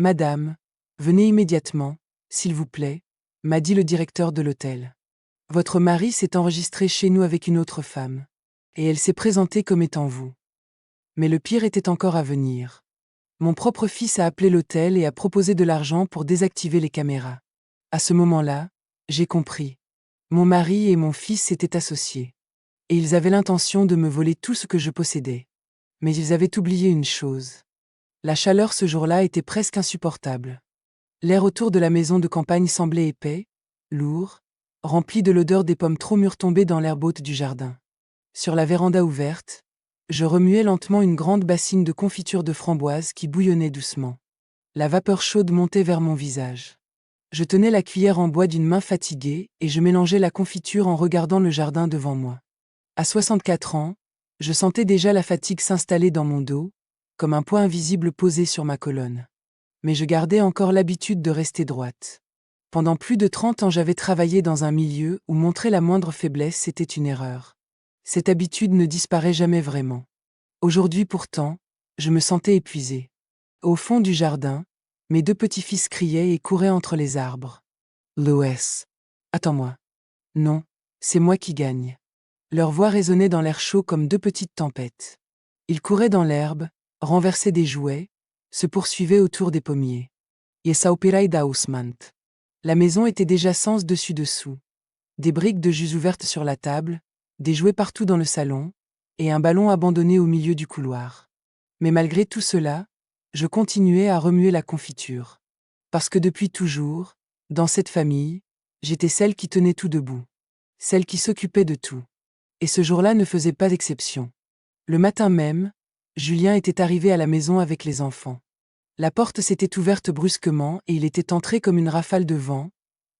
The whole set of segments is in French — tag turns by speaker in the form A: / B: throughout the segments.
A: Madame, venez immédiatement, s'il vous plaît, m'a dit le directeur de l'hôtel. Votre mari s'est enregistré chez nous avec une autre femme. Et elle s'est présentée comme étant vous. Mais le pire était encore à venir. Mon propre fils a appelé l'hôtel et a proposé de l'argent pour désactiver les caméras. À ce moment-là, j'ai compris. Mon mari et mon fils s'étaient associés. Et ils avaient l'intention de me voler tout ce que je possédais. Mais ils avaient oublié une chose. La chaleur ce jour-là était presque insupportable. L'air autour de la maison de campagne semblait épais, lourd, rempli de l'odeur des pommes trop mûres tombées dans l'herbe haute du jardin. Sur la véranda ouverte, je remuais lentement une grande bassine de confiture de framboise qui bouillonnait doucement. La vapeur chaude montait vers mon visage. Je tenais la cuillère en bois d'une main fatiguée et je mélangeais la confiture en regardant le jardin devant moi. À 64 ans, je sentais déjà la fatigue s'installer dans mon dos, comme un poids invisible posé sur ma colonne. Mais je gardais encore l'habitude de rester droite. Pendant plus de 30 ans, j'avais travaillé dans un milieu où montrer la moindre faiblesse était une erreur. Cette habitude ne disparaît jamais vraiment. Aujourd'hui pourtant, je me sentais épuisé. Au fond du jardin, mes deux petits-fils criaient et couraient entre les arbres. Loès. Attends-moi. Non, c'est moi qui gagne. Leur voix résonnait dans l'air chaud comme deux petites tempêtes. Ils couraient dans l'herbe, renversaient des jouets, se poursuivaient autour des pommiers. Yesaupirai dausmant. La maison était déjà sens dessus-dessous. Des briques de jus ouvertes sur la table, des jouets partout dans le salon, et un ballon abandonné au milieu du couloir. Mais malgré tout cela, je continuais à remuer la confiture. Parce que depuis toujours, dans cette famille, j'étais celle qui tenait tout debout. Celle qui s'occupait de tout. Et ce jour-là ne faisait pas d'exception. Le matin même, Julien était arrivé à la maison avec les enfants. La porte s'était ouverte brusquement et il était entré comme une rafale de vent,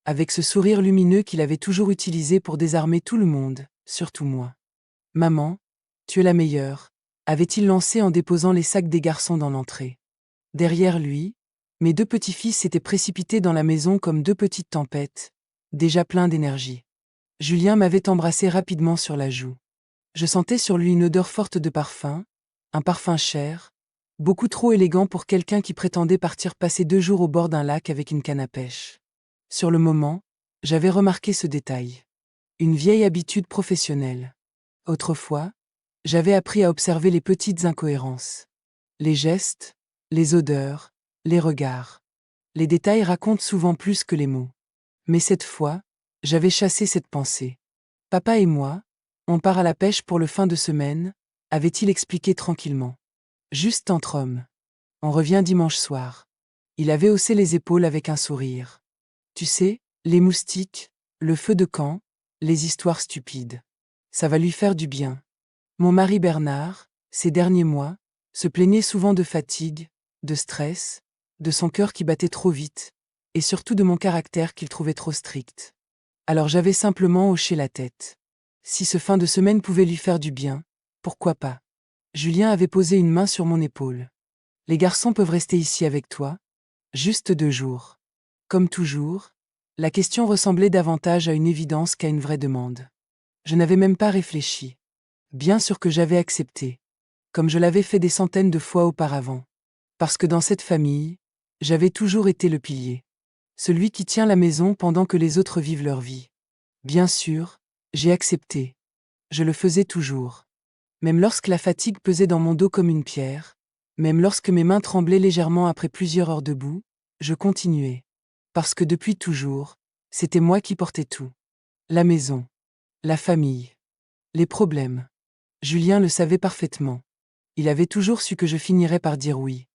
A: avec ce sourire lumineux qu'il avait toujours utilisé pour désarmer tout le monde, surtout moi. « Maman, tu es la meilleure », avait-il lancé en déposant les sacs des garçons dans l'entrée. Derrière lui, mes deux petits-fils s'étaient précipités dans la maison comme deux petites tempêtes, déjà pleins d'énergie. Julien m'avait embrassé rapidement sur la joue. Je sentais sur lui une odeur forte de parfum, un parfum cher, beaucoup trop élégant pour quelqu'un qui prétendait partir passer 2 jours au bord d'un lac avec une canne à pêche. Sur le moment, j'avais remarqué ce détail. Une vieille habitude professionnelle. Autrefois, j'avais appris à observer les petites incohérences. Les gestes, les odeurs, les regards. Les détails racontent souvent plus que les mots. Mais cette fois, j'avais chassé cette pensée. Papa et moi, on part à la pêche pour le fin de semaine, avait-il expliqué tranquillement. Juste entre hommes. On revient dimanche soir. Il avait haussé les épaules avec un sourire. Tu sais, les moustiques, le feu de camp, les histoires stupides. Ça va lui faire du bien. Mon mari Bernard, ces derniers mois, se plaignait souvent de fatigue, de stress, de son cœur qui battait trop vite, et surtout de mon caractère qu'il trouvait trop strict. Alors j'avais simplement hoché la tête. Si ce fin de semaine pouvait lui faire du bien, pourquoi pas? Julien avait posé une main sur mon épaule. Les garçons peuvent rester ici avec toi? Juste 2 jours. Comme toujours, la question ressemblait davantage à une évidence qu'à une vraie demande. Je n'avais même pas réfléchi. Bien sûr que j'avais accepté. Comme je l'avais fait des centaines de fois auparavant. Parce que dans cette famille, j'avais toujours été le pilier. Celui qui tient la maison pendant que les autres vivent leur vie. Bien sûr, j'ai accepté. Je le faisais toujours. Même lorsque la fatigue pesait dans mon dos comme une pierre, même lorsque mes mains tremblaient légèrement après plusieurs heures debout, je continuais. Parce que depuis toujours, c'était moi qui portais tout. La maison. La famille. Les problèmes. Julien le savait parfaitement. Il avait toujours su que je finirais par dire oui.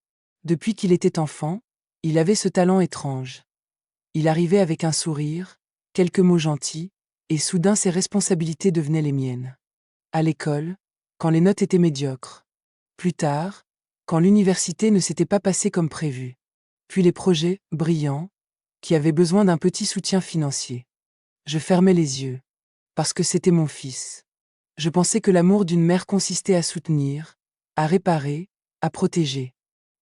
A: Depuis qu'il était enfant, il avait ce talent étrange. Il arrivait avec un sourire, quelques mots gentils, et soudain ses responsabilités devenaient les miennes. À l'école, quand les notes étaient médiocres. Plus tard, quand l'université ne s'était pas passée comme prévu. Puis les projets, brillants, qui avaient besoin d'un petit soutien financier. Je fermais les yeux. Parce que c'était mon fils. Je pensais que l'amour d'une mère consistait à soutenir, à réparer, à protéger.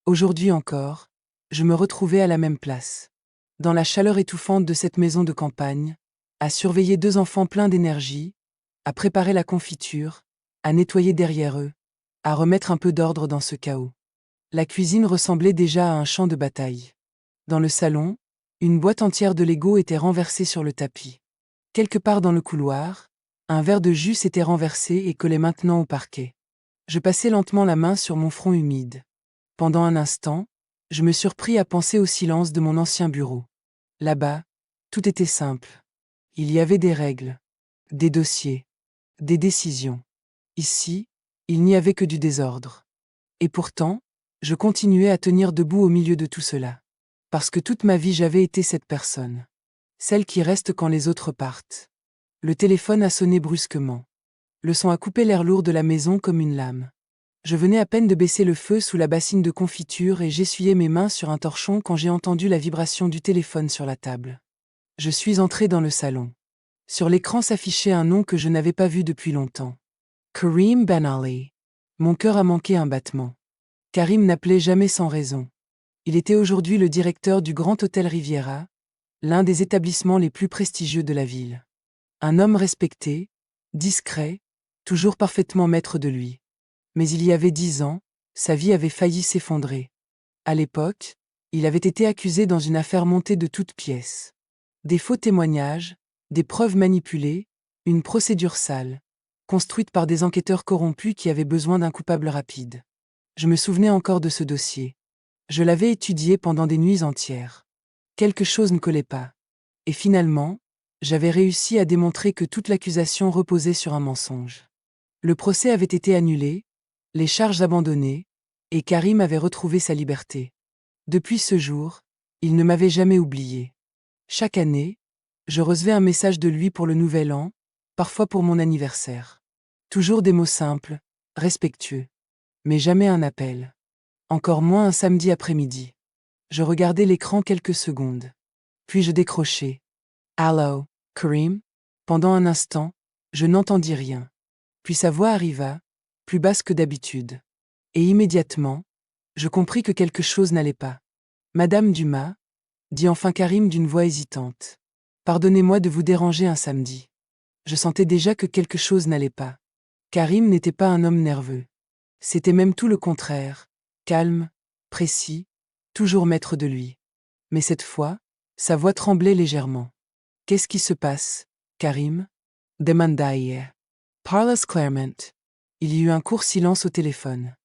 A: Aujourd'hui encore, je me retrouvais à la même place. Dans la chaleur étouffante de cette maison de campagne, à surveiller 2 enfants pleins d'énergie, à préparer la confiture, à nettoyer derrière eux, à remettre un peu d'ordre dans ce chaos. La cuisine ressemblait déjà à un champ de bataille. Dans le salon, une boîte entière de Lego était renversée sur le tapis. Quelque part dans le couloir, un verre de jus s'était renversé et collait maintenant au parquet. Je passai lentement la main sur mon front humide. Pendant un instant, je me surpris à penser au silence de mon ancien bureau. Là-bas, tout était simple. Il y avait des règles, des dossiers, des décisions. Ici, il n'y avait que du désordre. Et pourtant, je continuais à tenir debout au milieu de tout cela. Parce que toute ma vie j'avais été cette personne. Celle qui reste quand les autres partent. Le téléphone a sonné brusquement. Le son a coupé l'air lourd de la maison comme une lame. Je venais à peine de baisser le feu sous la bassine de confiture et j'essuyais mes mains sur un torchon quand j'ai entendu la vibration du téléphone sur la table. Je suis entré dans le salon. Sur l'écran s'affichait un nom que je n'avais pas vu depuis longtemps. Karim Ben Ali. Mon cœur a manqué un battement. Karim n'appelait jamais sans raison. Il était aujourd'hui le directeur du Grand Hôtel Riviera, l'un des établissements les plus prestigieux de la ville. Un homme respecté, discret, toujours parfaitement maître de lui. Mais il y avait 10 ans, sa vie avait failli s'effondrer. À l'époque, il avait été accusé dans une affaire montée de toutes pièces. Des faux témoignages, des preuves manipulées, une procédure sale, construite par des enquêteurs corrompus qui avaient besoin d'un coupable rapide. Je me souvenais encore de ce dossier. Je l'avais étudié pendant des nuits entières. Quelque chose ne collait pas. Et finalement, j'avais réussi à démontrer que toute l'accusation reposait sur un mensonge. Le procès avait été annulé, les charges abandonnées, et Karim avait retrouvé sa liberté. Depuis ce jour, il ne m'avait jamais oublié. Chaque année, je recevais un message de lui pour le nouvel an, parfois pour mon anniversaire. Toujours des mots simples, respectueux. Mais jamais un appel. Encore moins un samedi après-midi. Je regardais l'écran quelques secondes. Puis je décrochai. Allô, Karim? Pendant un instant, je n'entendis rien. Puis sa voix arriva, plus basse que d'habitude. Et immédiatement, je compris que quelque chose n'allait pas. Madame Dumas, dit enfin Karim d'une voix hésitante. Pardonnez-moi de vous déranger un samedi. Je sentais déjà que quelque chose n'allait pas. Karim n'était pas un homme nerveux. C'était même tout le contraire, calme, précis, toujours maître de lui. Mais cette fois, sa voix tremblait légèrement. Qu'est-ce qui se passe, Karim? Demanda-t-il. Parle clairement. Il y eut un court silence au téléphone.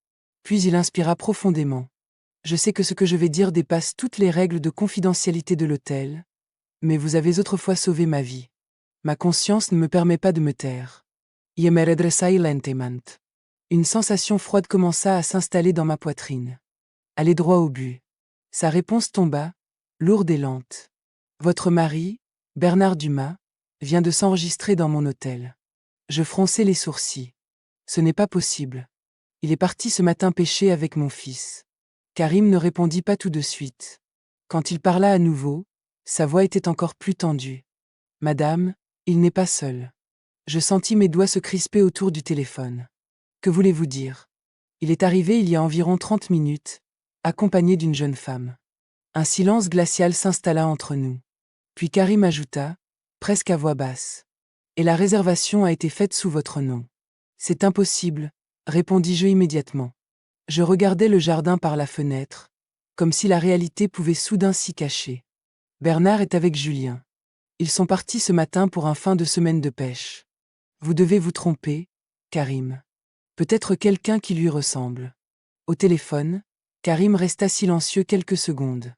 A: Puis il inspira profondément. Je sais que ce que je vais dire dépasse toutes les règles de confidentialité de l'hôtel, mais vous avez autrefois sauvé ma vie. Ma conscience ne me permet pas de me taire. Je me redressai lentement. Une sensation froide commença à s'installer dans ma poitrine. Allez droit au but. Sa réponse tomba, lourde et lente. Votre mari, Bernard Dumas, vient de s'enregistrer dans mon hôtel. Je fronçai les sourcils. Ce n'est pas possible. Il est parti ce matin pêcher avec mon fils. Karim ne répondit pas tout de suite. Quand il parla à nouveau, sa voix était encore plus tendue. Madame, il n'est pas seul. Je sentis mes doigts se crisper autour du téléphone. Que voulez-vous dire? Il est arrivé il y a environ 30 minutes, accompagné d'une jeune femme. Un silence glacial s'installa entre nous. Puis Karim ajouta, presque à voix basse. Et la réservation a été faite sous votre nom. C'est impossible, répondis-je immédiatement. Je regardais le jardin par la fenêtre, comme si la réalité pouvait soudain s'y cacher. Bernard est avec Julien. Ils sont partis ce matin pour un fin de semaine de pêche. Vous devez vous tromper, Karim. Peut-être quelqu'un qui lui ressemble. Au téléphone, Karim resta silencieux quelques secondes.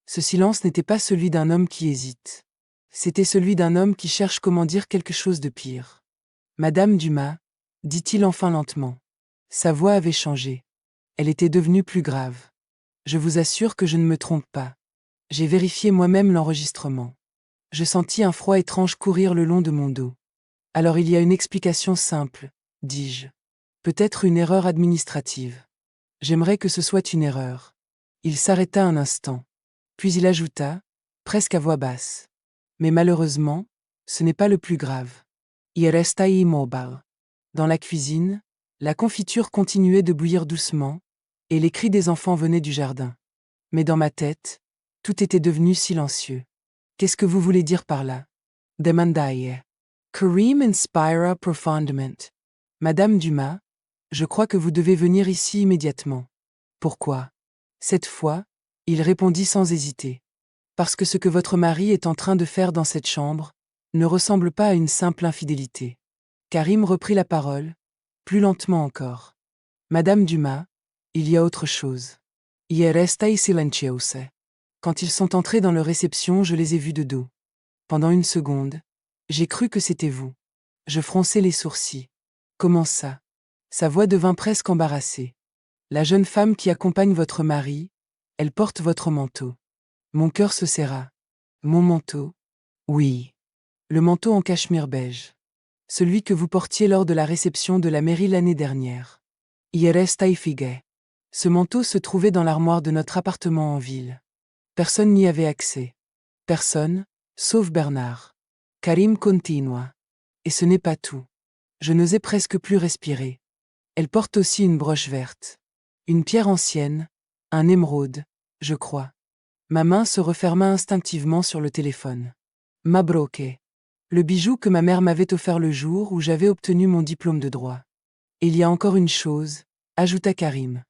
A: Ce silence n'était pas celui d'un homme qui hésite. C'était celui d'un homme qui cherche comment dire quelque chose de pire. Madame Dumas, dit-il enfin lentement. Sa voix avait changé. Elle était devenue plus grave. Je vous assure que je ne me trompe pas. J'ai vérifié moi-même l'enregistrement. Je sentis un froid étrange courir le long de mon dos. Alors il y a une explication simple, dis-je. Peut-être une erreur administrative. J'aimerais que ce soit une erreur. Il s'arrêta un instant. Puis il ajouta, presque à voix basse. Mais malheureusement, ce n'est pas le plus grave. Il resta immobile. Dans la cuisine, la confiture continuait de bouillir doucement, et les cris des enfants venaient du jardin. Mais dans ma tête, tout était devenu silencieux. Qu'est-ce que vous voulez dire par là? Demandai-je. Karim inspira profondément. Madame Dumas, je crois que vous devez venir ici immédiatement. Pourquoi? Cette fois, il répondit sans hésiter. Parce que ce que votre mari est en train de faire dans cette chambre ne ressemble pas à une simple infidélité. Karim reprit la parole, plus lentement encore. Madame Dumas, il y a autre chose. Restai silenciosa. Quand ils sont entrés dans leur réception, je les ai vus de dos. Pendant une seconde, j'ai cru que c'était vous. Je fronçai les sourcils. Comment ça? Sa voix devint presque embarrassée. La jeune femme qui accompagne votre mari, elle porte votre manteau. Mon cœur se serra. Mon manteau? Oui. Le manteau en cachemire beige. Celui que vous portiez lors de la réception de la mairie l'année dernière. Restai figue. Ce manteau se trouvait dans l'armoire de notre appartement en ville. Personne n'y avait accès. Personne, sauf Bernard. Karim continua. Et ce n'est pas tout. Je n'osais presque plus respirer. Elle porte aussi une broche verte. Une pierre ancienne, un émeraude, je crois. Ma main se referma instinctivement sur le téléphone. Mabroke. Le bijou que ma mère m'avait offert le jour où j'avais obtenu mon diplôme de droit. Et il y a encore une chose, ajouta Karim.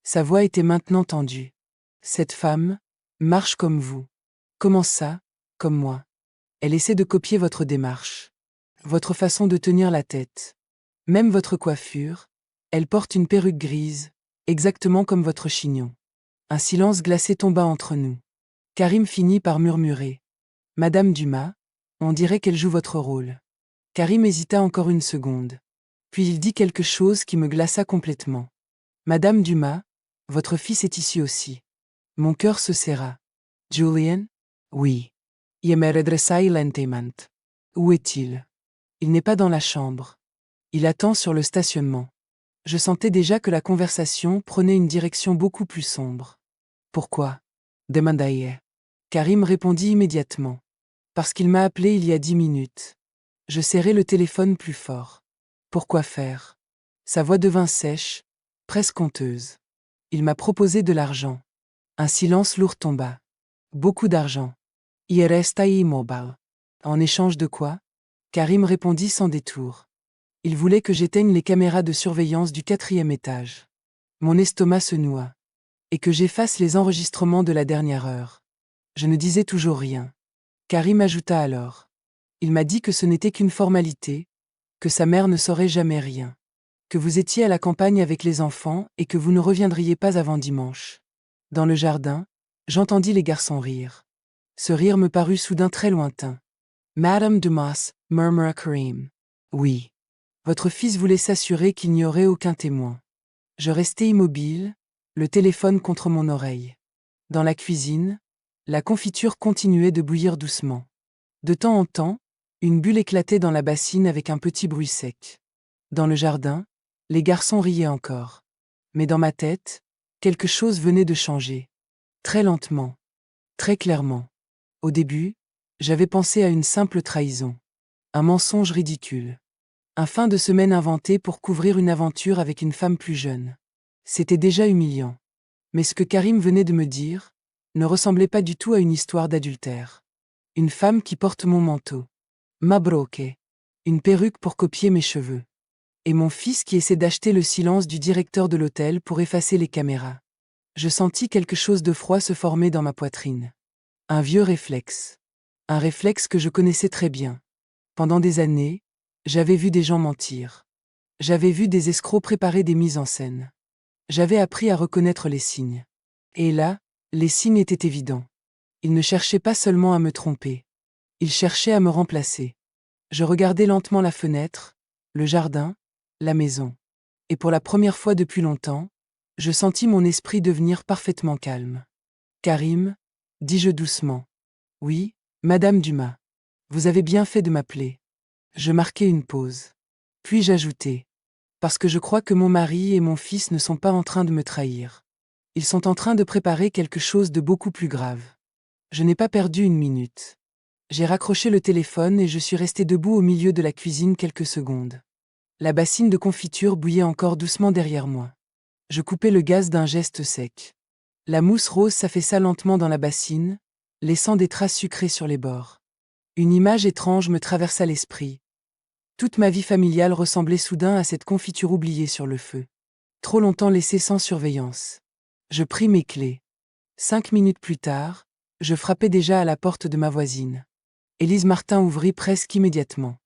A: Sa voix était maintenant tendue. Cette femme marche comme vous. Comment ça, comme moi? Elle essaie de copier votre démarche. Votre façon de tenir la tête. Même votre coiffure. Elle porte une perruque grise, exactement comme votre chignon. Un silence glacé tomba entre nous. Karim finit par murmurer. Madame Dumas, on dirait qu'elle joue votre rôle. Karim hésita encore une seconde. Puis il dit quelque chose qui me glaça complètement. Madame Dumas, votre fils est ici aussi. Mon cœur se serra. Julian? Oui. Je me redressai lentement. Où est-il? Il n'est pas dans la chambre. Il attend sur le stationnement. Je sentais déjà que la conversation prenait une direction beaucoup plus sombre. Pourquoi? Demandai-je. Karim répondit immédiatement. Parce qu'il m'a appelé il y a 10 minutes. Je serrai le téléphone plus fort. Pourquoi faire? Sa voix devint sèche, presque honteuse. Il m'a proposé de l'argent. Un silence lourd tomba. Beaucoup d'argent. Restai immobile. En échange de quoi? Karim répondit sans détour. Il voulait que j'éteigne les caméras de surveillance du 4e étage. Mon estomac se noua. Et que j'efface les enregistrements de la dernière heure. Je ne disais toujours rien. Karim ajouta alors. Il m'a dit que ce n'était qu'une formalité, que sa mère ne saurait jamais rien. Que vous étiez à la campagne avec les enfants et que vous ne reviendriez pas avant dimanche. Dans le jardin, j'entendis les garçons rire. Ce rire me parut soudain très lointain. Madame Dumas, murmura Karim. Oui. Votre fils voulait s'assurer qu'il n'y aurait aucun témoin. Je restai immobile, le téléphone contre mon oreille. Dans la cuisine, la confiture continuait de bouillir doucement. De temps en temps, une bulle éclatait dans la bassine avec un petit bruit sec. Dans le jardin, les garçons riaient encore. Mais dans ma tête, quelque chose venait de changer. Très lentement. Très clairement. Au début, j'avais pensé à une simple trahison. Un mensonge ridicule. Un fin de semaine inventé pour couvrir une aventure avec une femme plus jeune. C'était déjà humiliant. Mais ce que Karim venait de me dire ne ressemblait pas du tout à une histoire d'adultère. Une femme qui porte mon manteau. Mabroke. Une perruque pour copier mes cheveux. Et mon fils qui essaie d'acheter le silence du directeur de l'hôtel pour effacer les caméras. Je sentis quelque chose de froid se former dans ma poitrine. Un vieux réflexe. Un réflexe que je connaissais très bien. Pendant des années, j'avais vu des gens mentir. J'avais vu des escrocs préparer des mises en scène. J'avais appris à reconnaître les signes. Et là, les signes étaient évidents. Ils ne cherchaient pas seulement à me tromper. Ils cherchaient à me remplacer. Je regardais lentement la fenêtre, le jardin, la maison. Et pour la première fois depuis longtemps, je sentis mon esprit devenir parfaitement calme. Karim, dis-je doucement. Oui, Madame Dumas. Vous avez bien fait de m'appeler. Je marquai une pause. Puis j'ajoutai. Parce que je crois que mon mari et mon fils ne sont pas en train de me trahir. Ils sont en train de préparer quelque chose de beaucoup plus grave. Je n'ai pas perdu une minute. J'ai raccroché le téléphone et je suis resté debout au milieu de la cuisine quelques secondes. La bassine de confiture bouillait encore doucement derrière moi. Je coupai le gaz d'un geste sec. La mousse rose s'affaissa lentement dans la bassine, laissant des traces sucrées sur les bords. Une image étrange me traversa l'esprit. Toute ma vie familiale ressemblait soudain à cette confiture oubliée sur le feu. Trop longtemps laissée sans surveillance. Je pris mes clés. 5 minutes plus tard, je frappais déjà à la porte de ma voisine. Élise Martin ouvrit presque immédiatement.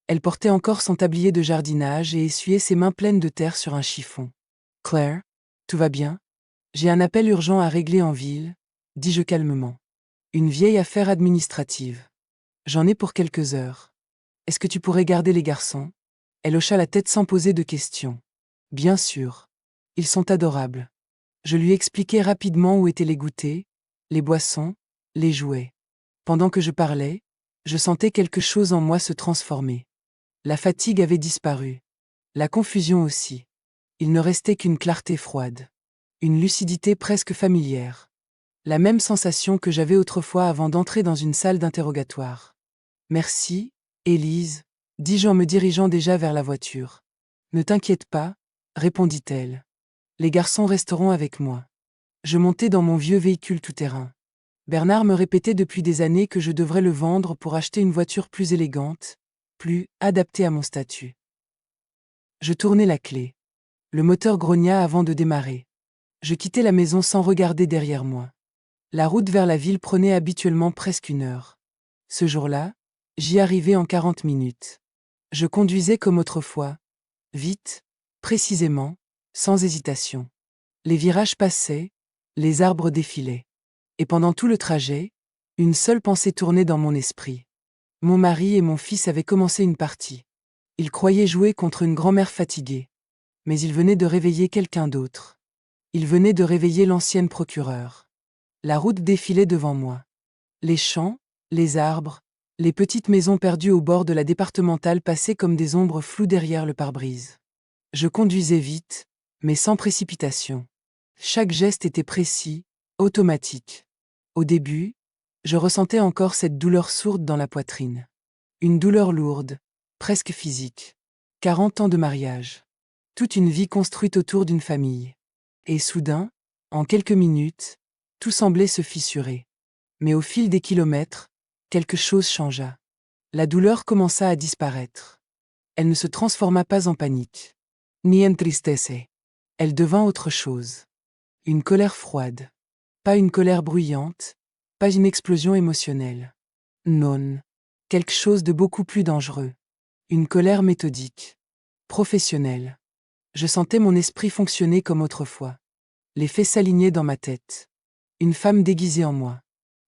A: Elle portait encore son tablier de jardinage et essuyait ses mains pleines de terre sur un chiffon. « Claire, tout va bien? J'ai un appel urgent à régler en ville, dis-je calmement. Une vieille affaire administrative. J'en ai pour quelques heures. Est-ce que tu pourrais garder les garçons? Elle hocha la tête sans poser de questions. Bien sûr. Ils sont adorables. Je lui expliquai rapidement où étaient les goûters, les boissons, les jouets. Pendant que je parlais, je sentais quelque chose en moi se transformer. La fatigue avait disparu. La confusion aussi. Il ne restait qu'une clarté froide. Une lucidité presque familière. La même sensation que j'avais autrefois avant d'entrer dans une salle d'interrogatoire. Merci, Élise, dis-je en me dirigeant déjà vers la voiture. Ne t'inquiète pas, répondit-elle. Les garçons resteront avec moi. Je montai dans mon vieux véhicule tout-terrain. Bernard me répétait depuis des années que je devrais le vendre pour acheter une voiture plus élégante, plus adaptée à mon statut. Je tournai la clé. Le moteur grogna avant de démarrer. Je quittai la maison sans regarder derrière moi. La route vers la ville prenait habituellement presque 1 heure. Ce jour-là, j'y arrivai en 40 minutes. Je conduisais comme autrefois, vite, précisément, sans hésitation. Les virages passaient, les arbres défilaient. Et pendant tout le trajet, une seule pensée tournait dans mon esprit. Mon mari et mon fils avaient commencé une partie. Ils croyaient jouer contre une grand-mère fatiguée. Mais ils venaient de réveiller quelqu'un d'autre. Ils venaient de réveiller l'ancienne procureure. La route défilait devant moi. Les champs, les arbres, les petites maisons perdues au bord de la départementale passaient comme des ombres floues derrière le pare-brise. Je conduisais vite, mais sans précipitation. Chaque geste était précis, automatique. Au début, je ressentais encore cette douleur sourde dans la poitrine. Une douleur lourde, presque physique. 40 ans de mariage. Toute une vie construite autour d'une famille. Et soudain, en quelques minutes, tout semblait se fissurer. Mais au fil des kilomètres, quelque chose changea. La douleur commença à disparaître. Elle ne se transforma pas en panique, ni en tristesse. Elle devint autre chose. Une colère froide. Pas une colère bruyante, pas une explosion émotionnelle. Non. Quelque chose de beaucoup plus dangereux. Une colère méthodique. Professionnelle. Je sentais mon esprit fonctionner comme autrefois. Les faits s'alignaient dans ma tête. Une femme déguisée en moi.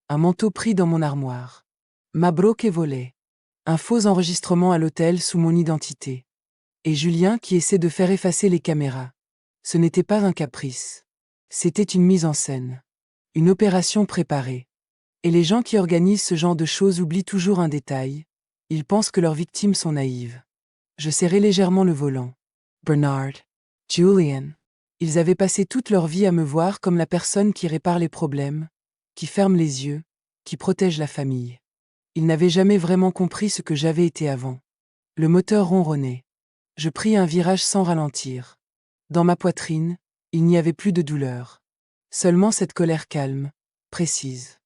A: Un manteau pris dans mon armoire. Ma broque volée. Un faux enregistrement à l'hôtel sous mon identité. Et Julien qui essaie de faire effacer les caméras. Ce n'était pas un caprice. C'était une mise en scène. Une opération préparée. Et les gens qui organisent ce genre de choses oublient toujours un détail. Ils pensent que leurs victimes sont naïves. Je serrai légèrement le volant. Bernard, Julian. Ils avaient passé toute leur vie à me voir comme la personne qui répare les problèmes, qui ferme les yeux, qui protège la famille. Ils n'avaient jamais vraiment compris ce que j'avais été avant. Le moteur ronronnait. Je pris un virage sans ralentir. Dans ma poitrine, il n'y avait plus de douleur. Seulement cette colère calme, précise.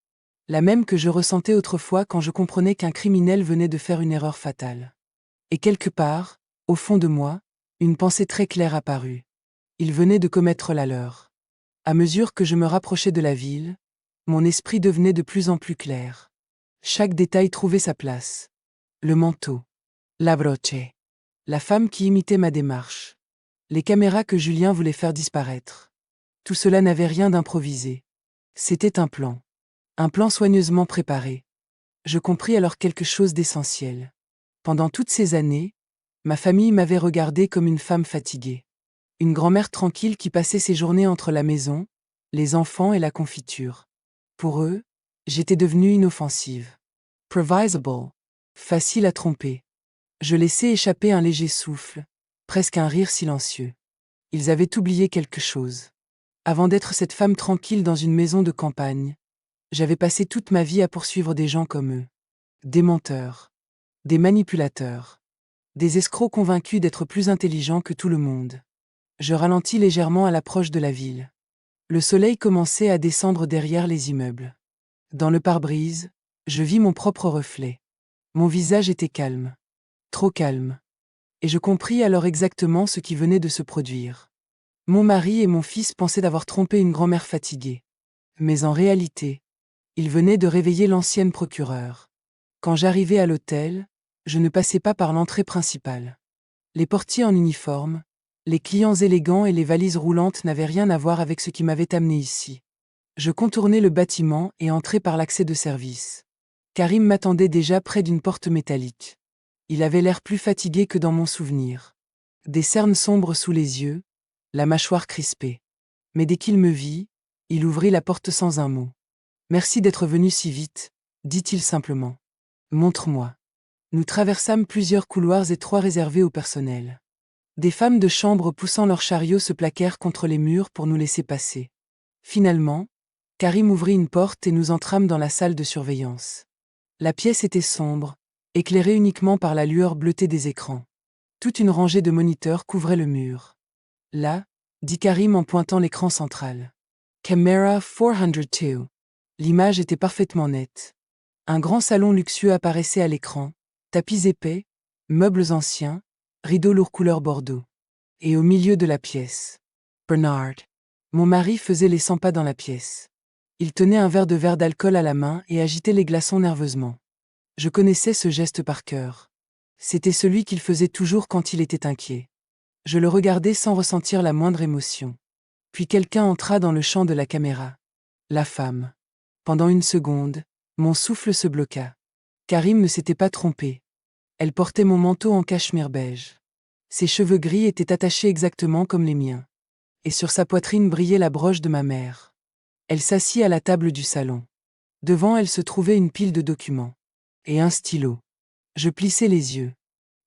A: La même que je ressentais autrefois quand je comprenais qu'un criminel venait de faire une erreur fatale. Et quelque part, au fond de moi, une pensée très claire apparut. Il venait de commettre la leur. À mesure que je me rapprochais de la ville, mon esprit devenait de plus en plus clair. Chaque détail trouvait sa place. Le manteau. La broche. La femme qui imitait ma démarche. Les caméras que Julien voulait faire disparaître. Tout cela n'avait rien d'improvisé. C'était un plan. Un plan soigneusement préparé. Je compris alors quelque chose d'essentiel. Pendant toutes ces années, ma famille m'avait regardé comme une femme fatiguée. Une grand-mère tranquille qui passait ses journées entre la maison, les enfants et la confiture. Pour eux, j'étais devenue inoffensive. Provisable. Facile à tromper. Je laissais échapper un léger souffle, presque un rire silencieux. Ils avaient oublié quelque chose. Avant d'être cette femme tranquille dans une maison de campagne, j'avais passé toute ma vie à poursuivre des gens comme eux. Des menteurs. Des manipulateurs. Des escrocs convaincus d'être plus intelligents que tout le monde. Je ralentis légèrement à l'approche de la ville. Le soleil commençait à descendre derrière les immeubles. Dans le pare-brise, je vis mon propre reflet. Mon visage était calme. Trop calme. Et je compris alors exactement ce qui venait de se produire. Mon mari et mon fils pensaient d'avoir trompé une grand-mère fatiguée. Mais en réalité, ils venaient de réveiller l'ancienne procureure. Quand j'arrivai à l'hôtel, je ne passais pas par l'entrée principale. Les portiers en uniforme, les clients élégants et les valises roulantes n'avaient rien à voir avec ce qui m'avait amené ici. Je contournai le bâtiment et entrai par l'accès de service. Karim m'attendait déjà près d'une porte métallique. Il avait l'air plus fatigué que dans mon souvenir. Des cernes sombres sous les yeux, la mâchoire crispée. Mais dès qu'il me vit, il ouvrit la porte sans un mot. « Merci d'être venu si vite », dit-il simplement. « Montre-moi. » Nous traversâmes plusieurs couloirs étroits réservés au personnel. Des femmes de chambre poussant leurs chariots se plaquèrent contre les murs pour nous laisser passer. Finalement, Karim ouvrit une porte et nous entrâmes dans la salle de surveillance. La pièce était sombre, éclairée uniquement par la lueur bleutée des écrans. Toute une rangée de moniteurs couvrait le mur. Là, dit Karim en pointant l'écran central. Camera 402. L'image était parfaitement nette. Un grand salon luxueux apparaissait à l'écran, tapis épais, meubles anciens, rideaux lourds couleur bordeaux. Et au milieu de la pièce, Bernard. Mon mari faisait les 100 pas dans la pièce. Il tenait un verre d'alcool à la main et agitait les glaçons nerveusement. Je connaissais ce geste par cœur. C'était celui qu'il faisait toujours quand il était inquiet. Je le regardais sans ressentir la moindre émotion. Puis quelqu'un entra dans le champ de la caméra. La femme. Pendant une seconde, mon souffle se bloqua. Karim ne s'était pas trompé. Elle portait mon manteau en cachemire beige. Ses cheveux gris étaient attachés exactement comme les miens. Et sur sa poitrine brillait la broche de ma mère. Elle s'assit à la table du salon. Devant elle se trouvait une pile de documents. Et un stylo. Je plissai les yeux.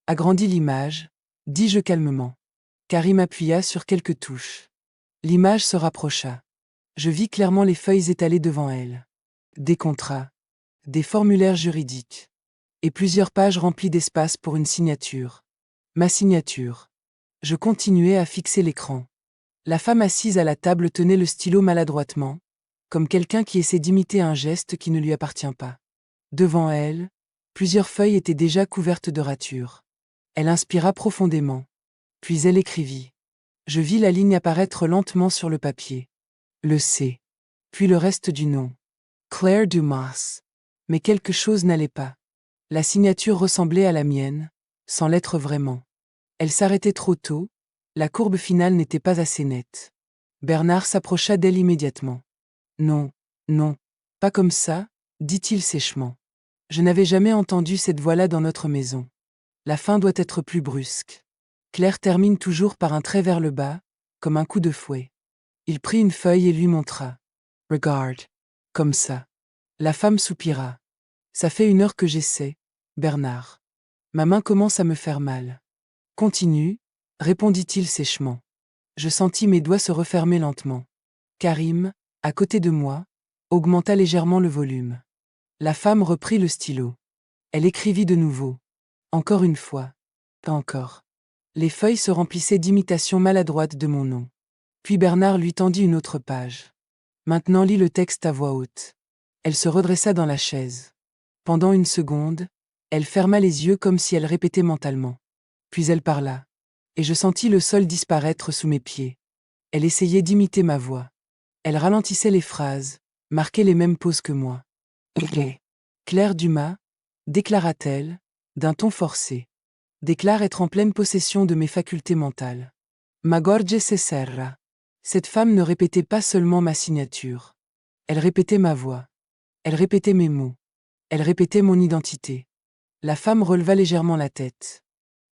A: Agrandis l'image, dis-je calmement. Karim appuya sur quelques touches. L'image se rapprocha. Je vis clairement les feuilles étalées devant elle. Des contrats, des formulaires juridiques, et plusieurs pages remplies d'espace pour une signature. Ma signature. Je continuai à fixer l'écran. La femme assise à la table tenait le stylo maladroitement, comme quelqu'un qui essaie d'imiter un geste qui ne lui appartient pas. Devant elle, plusieurs feuilles étaient déjà couvertes de ratures. Elle inspira profondément. Puis elle écrivit. Je vis la ligne apparaître lentement sur le papier. Le C. Puis le reste du nom. Claire Dumas. Mais quelque chose n'allait pas. La signature ressemblait à la mienne, sans l'être vraiment. Elle s'arrêtait trop tôt, la courbe finale n'était pas assez nette. Bernard s'approcha d'elle immédiatement. Non, non, pas comme ça, dit-il sèchement. Je n'avais jamais entendu cette voix-là dans notre maison. La fin doit être plus brusque. Claire termine toujours par un trait vers le bas, comme un coup de fouet. Il prit une feuille et lui montra. Regarde. Comme ça. La femme soupira. Ça fait 1 heure que j'essaie, Bernard. Ma main commence à me faire mal. Continue, répondit-il sèchement. Je sentis mes doigts se refermer lentement. Karim, à côté de moi, augmenta légèrement le volume. La femme reprit le stylo. Elle écrivit de nouveau. Encore une fois. Pas encore. Les feuilles se remplissaient d'imitations maladroites de mon nom. Puis Bernard lui tendit une autre page. Maintenant lis le texte à voix haute. Elle se redressa dans la chaise. Pendant une seconde, elle ferma les yeux comme si elle répétait mentalement. Puis elle parla. Et je sentis le sol disparaître sous mes pieds. Elle essayait d'imiter ma voix. Elle ralentissait les phrases, marquait les mêmes pauses que moi. Ok. Claire Dumas, déclara-t-elle, d'un ton forcé. Déclare être en pleine possession de mes facultés mentales. Magorje se serra. Cette femme ne répétait pas seulement ma signature. Elle répétait ma voix. Elle répétait mes mots. Elle répétait mon identité. La femme releva légèrement la tête.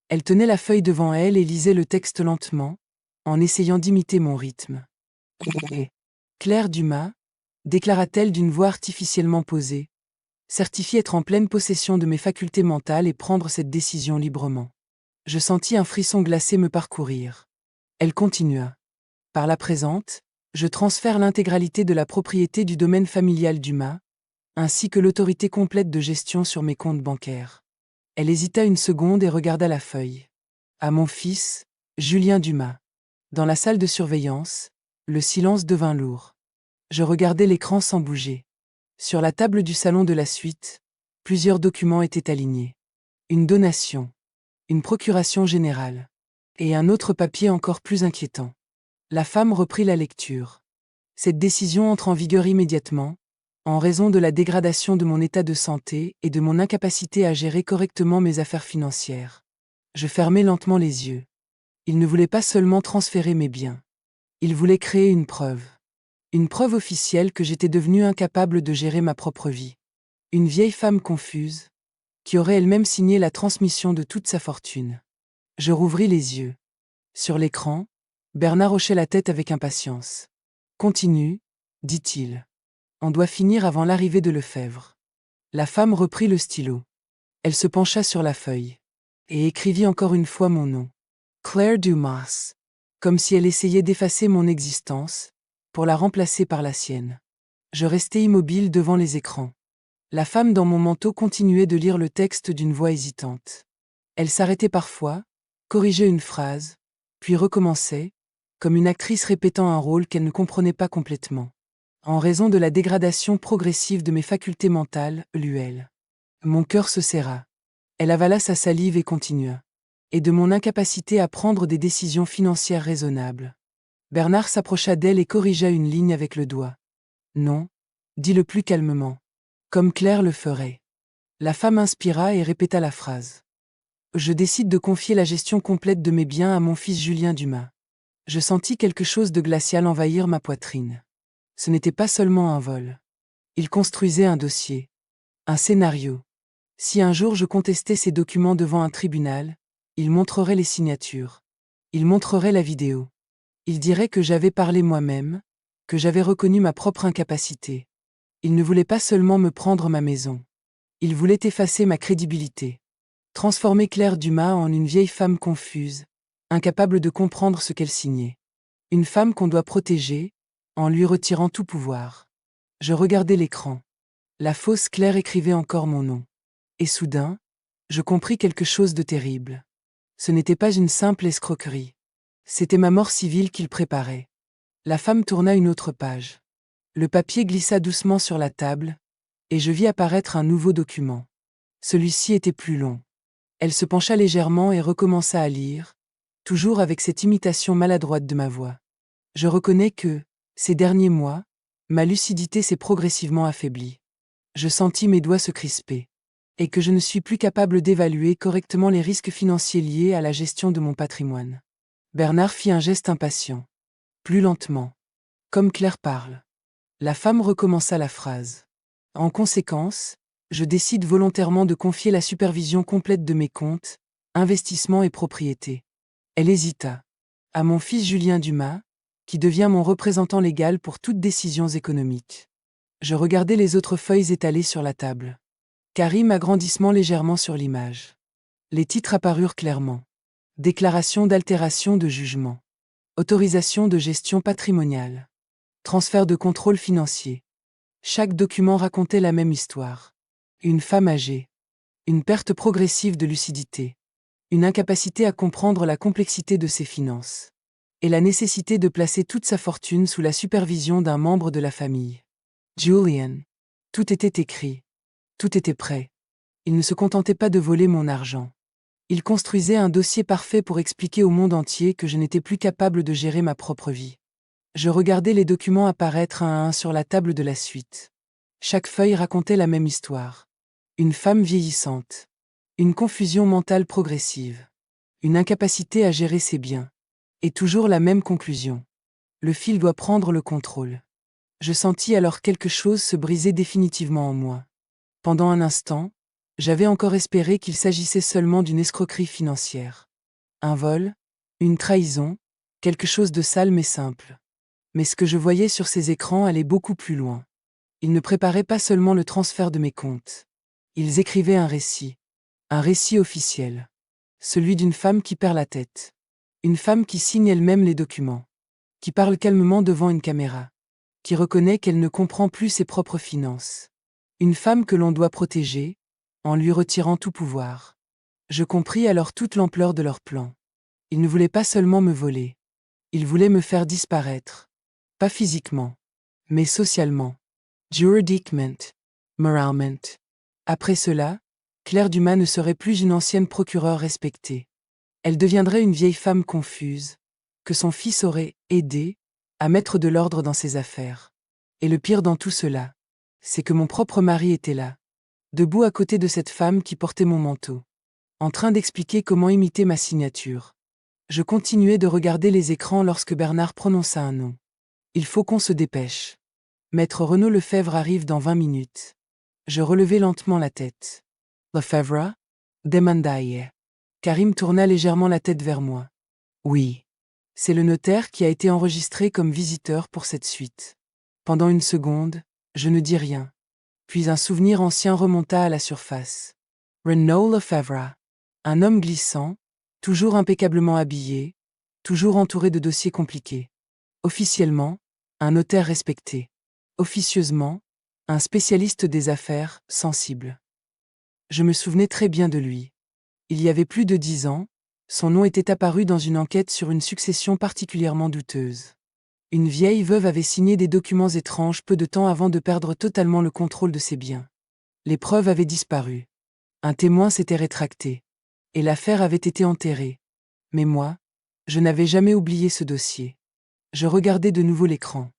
A: Elle tenait la feuille devant elle et lisait le texte lentement, en essayant d'imiter mon rythme. Et Claire Dumas, déclara-t-elle d'une voix artificiellement posée, certifie être en pleine possession de mes facultés mentales et prendre cette décision librement. Je sentis un frisson glacé me parcourir. Elle continua. Par la présente, je transfère l'intégralité de la propriété du domaine familial Dumas, ainsi que l'autorité complète de gestion sur mes comptes bancaires. Elle hésita une seconde et regarda la feuille. À mon fils, Julien Dumas. Dans la salle de surveillance, le silence devint lourd. Je regardais l'écran sans bouger. Sur la table du salon de la suite, plusieurs documents étaient alignés. Une donation, une procuration générale, et un autre papier encore plus inquiétant. La femme reprit la lecture. Cette décision entre en vigueur immédiatement, en raison de la dégradation de mon état de santé et de mon incapacité à gérer correctement mes affaires financières. Je fermai lentement les yeux. Il ne voulait pas seulement transférer mes biens. Il voulait créer une preuve. Une preuve officielle que j'étais devenue incapable de gérer ma propre vie. Une vieille femme confuse, qui aurait elle-même signé la transmission de toute sa fortune. Je rouvris les yeux. Sur l'écran, Bernard hochait la tête avec impatience. « Continue, dit-il. On doit finir avant l'arrivée de Lefebvre. » La femme reprit le stylo. Elle se pencha sur la feuille et écrivit encore une fois mon nom. Claire Dumas. Comme si elle essayait d'effacer mon existence pour la remplacer par la sienne. Je restai immobile devant les écrans. La femme dans mon manteau continuait de lire le texte d'une voix hésitante. Elle s'arrêtait parfois, corrigeait une phrase, puis recommençait, comme une actrice répétant un rôle qu'elle ne comprenait pas complètement. En raison de la dégradation progressive de mes facultés mentales, lut-elle. Mon cœur se serra. Elle avala sa salive et continua. Et de mon incapacité à prendre des décisions financières raisonnables. Bernard s'approcha d'elle et corrigea une ligne avec le doigt. Non, dit-le plus calmement. Comme Claire le ferait. La femme inspira et répéta la phrase. Je décide de confier la gestion complète de mes biens à mon fils Julien Dumas. Je sentis quelque chose de glacial envahir ma poitrine. Ce n'était pas seulement un vol. Il construisait un dossier. Un scénario. Si un jour je contestais ces documents devant un tribunal, il montrerait les signatures. Il montrerait la vidéo. Il dirait que j'avais parlé moi-même, que j'avais reconnu ma propre incapacité. Il ne voulait pas seulement me prendre ma maison. Il voulait effacer ma crédibilité. Transformer Claire Dumas en une vieille femme confuse, incapable de comprendre ce qu'elle signait. Une femme qu'on doit protéger, en lui retirant tout pouvoir. Je regardais l'écran. La fausse Claire écrivait encore mon nom. Et soudain, je compris quelque chose de terrible. Ce n'était pas une simple escroquerie. C'était ma mort civile qu'il préparait. La femme tourna une autre page. Le papier glissa doucement sur la table, et je vis apparaître un nouveau document. Celui-ci était plus long. Elle se pencha légèrement et recommença à lire, toujours avec cette imitation maladroite de ma voix. Je reconnais que, ces derniers mois, ma lucidité s'est progressivement affaiblie. Je sentis mes doigts se crisper. Et que je ne suis plus capable d'évaluer correctement les risques financiers liés à la gestion de mon patrimoine. Bernard fit un geste impatient. Plus lentement. Comme Claire parle. La femme recommença la phrase. En conséquence, je décide volontairement de confier la supervision complète de mes comptes, investissements et propriétés. Elle hésita. À mon fils Julien Dumas, qui devient mon représentant légal pour toutes décisions économiques. Je regardais les autres feuilles étalées sur la table. Karim agrandissement légèrement sur l'image. Les titres apparurent clairement. Déclaration d'altération de jugement. Autorisation de gestion patrimoniale. Transfert de contrôle financier. Chaque document racontait la même histoire. Une femme âgée. Une perte progressive de lucidité. Une incapacité à comprendre la complexité de ses finances. Et la nécessité de placer toute sa fortune sous la supervision d'un membre de la famille. Julian. Tout était écrit. Tout était prêt. Il ne se contentait pas de voler mon argent. Il construisait un dossier parfait pour expliquer au monde entier que je n'étais plus capable de gérer ma propre vie. Je regardais les documents apparaître un à un sur la table de la suite. Chaque feuille racontait la même histoire. Une femme vieillissante. Une confusion mentale progressive. Une incapacité à gérer ses biens. Et toujours la même conclusion. Le fil doit prendre le contrôle. Je sentis alors quelque chose se briser définitivement en moi. Pendant un instant, j'avais encore espéré qu'il s'agissait seulement d'une escroquerie financière. Un vol, une trahison, quelque chose de sale mais simple. Mais ce que je voyais sur ces écrans allait beaucoup plus loin. Ils ne préparaient pas seulement le transfert de mes comptes. Ils écrivaient un récit officiel. Celui d'une femme qui perd la tête. Une femme qui signe elle-même les documents. Qui parle calmement devant une caméra. Qui reconnaît qu'elle ne comprend plus ses propres finances. Une femme que l'on doit protéger, en lui retirant tout pouvoir. Je compris alors toute l'ampleur de leur plan. Ils ne voulaient pas seulement me voler. Ils voulaient me faire disparaître. Pas physiquement, mais socialement. Juridiquement, moralement. Après cela, Claire Dumas ne serait plus une ancienne procureure respectée. Elle deviendrait une vieille femme confuse, que son fils aurait aidé à mettre de l'ordre dans ses affaires. Et le pire dans tout cela, c'est que mon propre mari était là, debout à côté de cette femme qui portait mon manteau, en train d'expliquer comment imiter ma signature. Je continuais de regarder les écrans lorsque Bernard prononça un nom. Il faut qu'on se dépêche. Maître Renaud Lefebvre arrive dans 20 minutes. Je relevai lentement la tête. Lefebvre? Demandai. Karim tourna légèrement la tête vers moi. Oui. C'est le notaire qui a été enregistré comme visiteur pour cette suite. Pendant une seconde, je ne dis rien. Puis un souvenir ancien remonta à la surface. Renaud Lefebvre. Un homme glissant, toujours impeccablement habillé, toujours entouré de dossiers compliqués. Officiellement, un notaire respecté. Officieusement, un spécialiste des affaires, sensible. Je me souvenais très bien de lui. Il y avait plus de 10 ans, son nom était apparu dans une enquête sur une succession particulièrement douteuse. Une vieille veuve avait signé des documents étranges peu de temps avant de perdre totalement le contrôle de ses biens. Les preuves avaient disparu. Un témoin s'était rétracté. Et l'affaire avait été enterrée. Mais moi, je n'avais jamais oublié ce dossier. Je regardais de nouveau l'écran.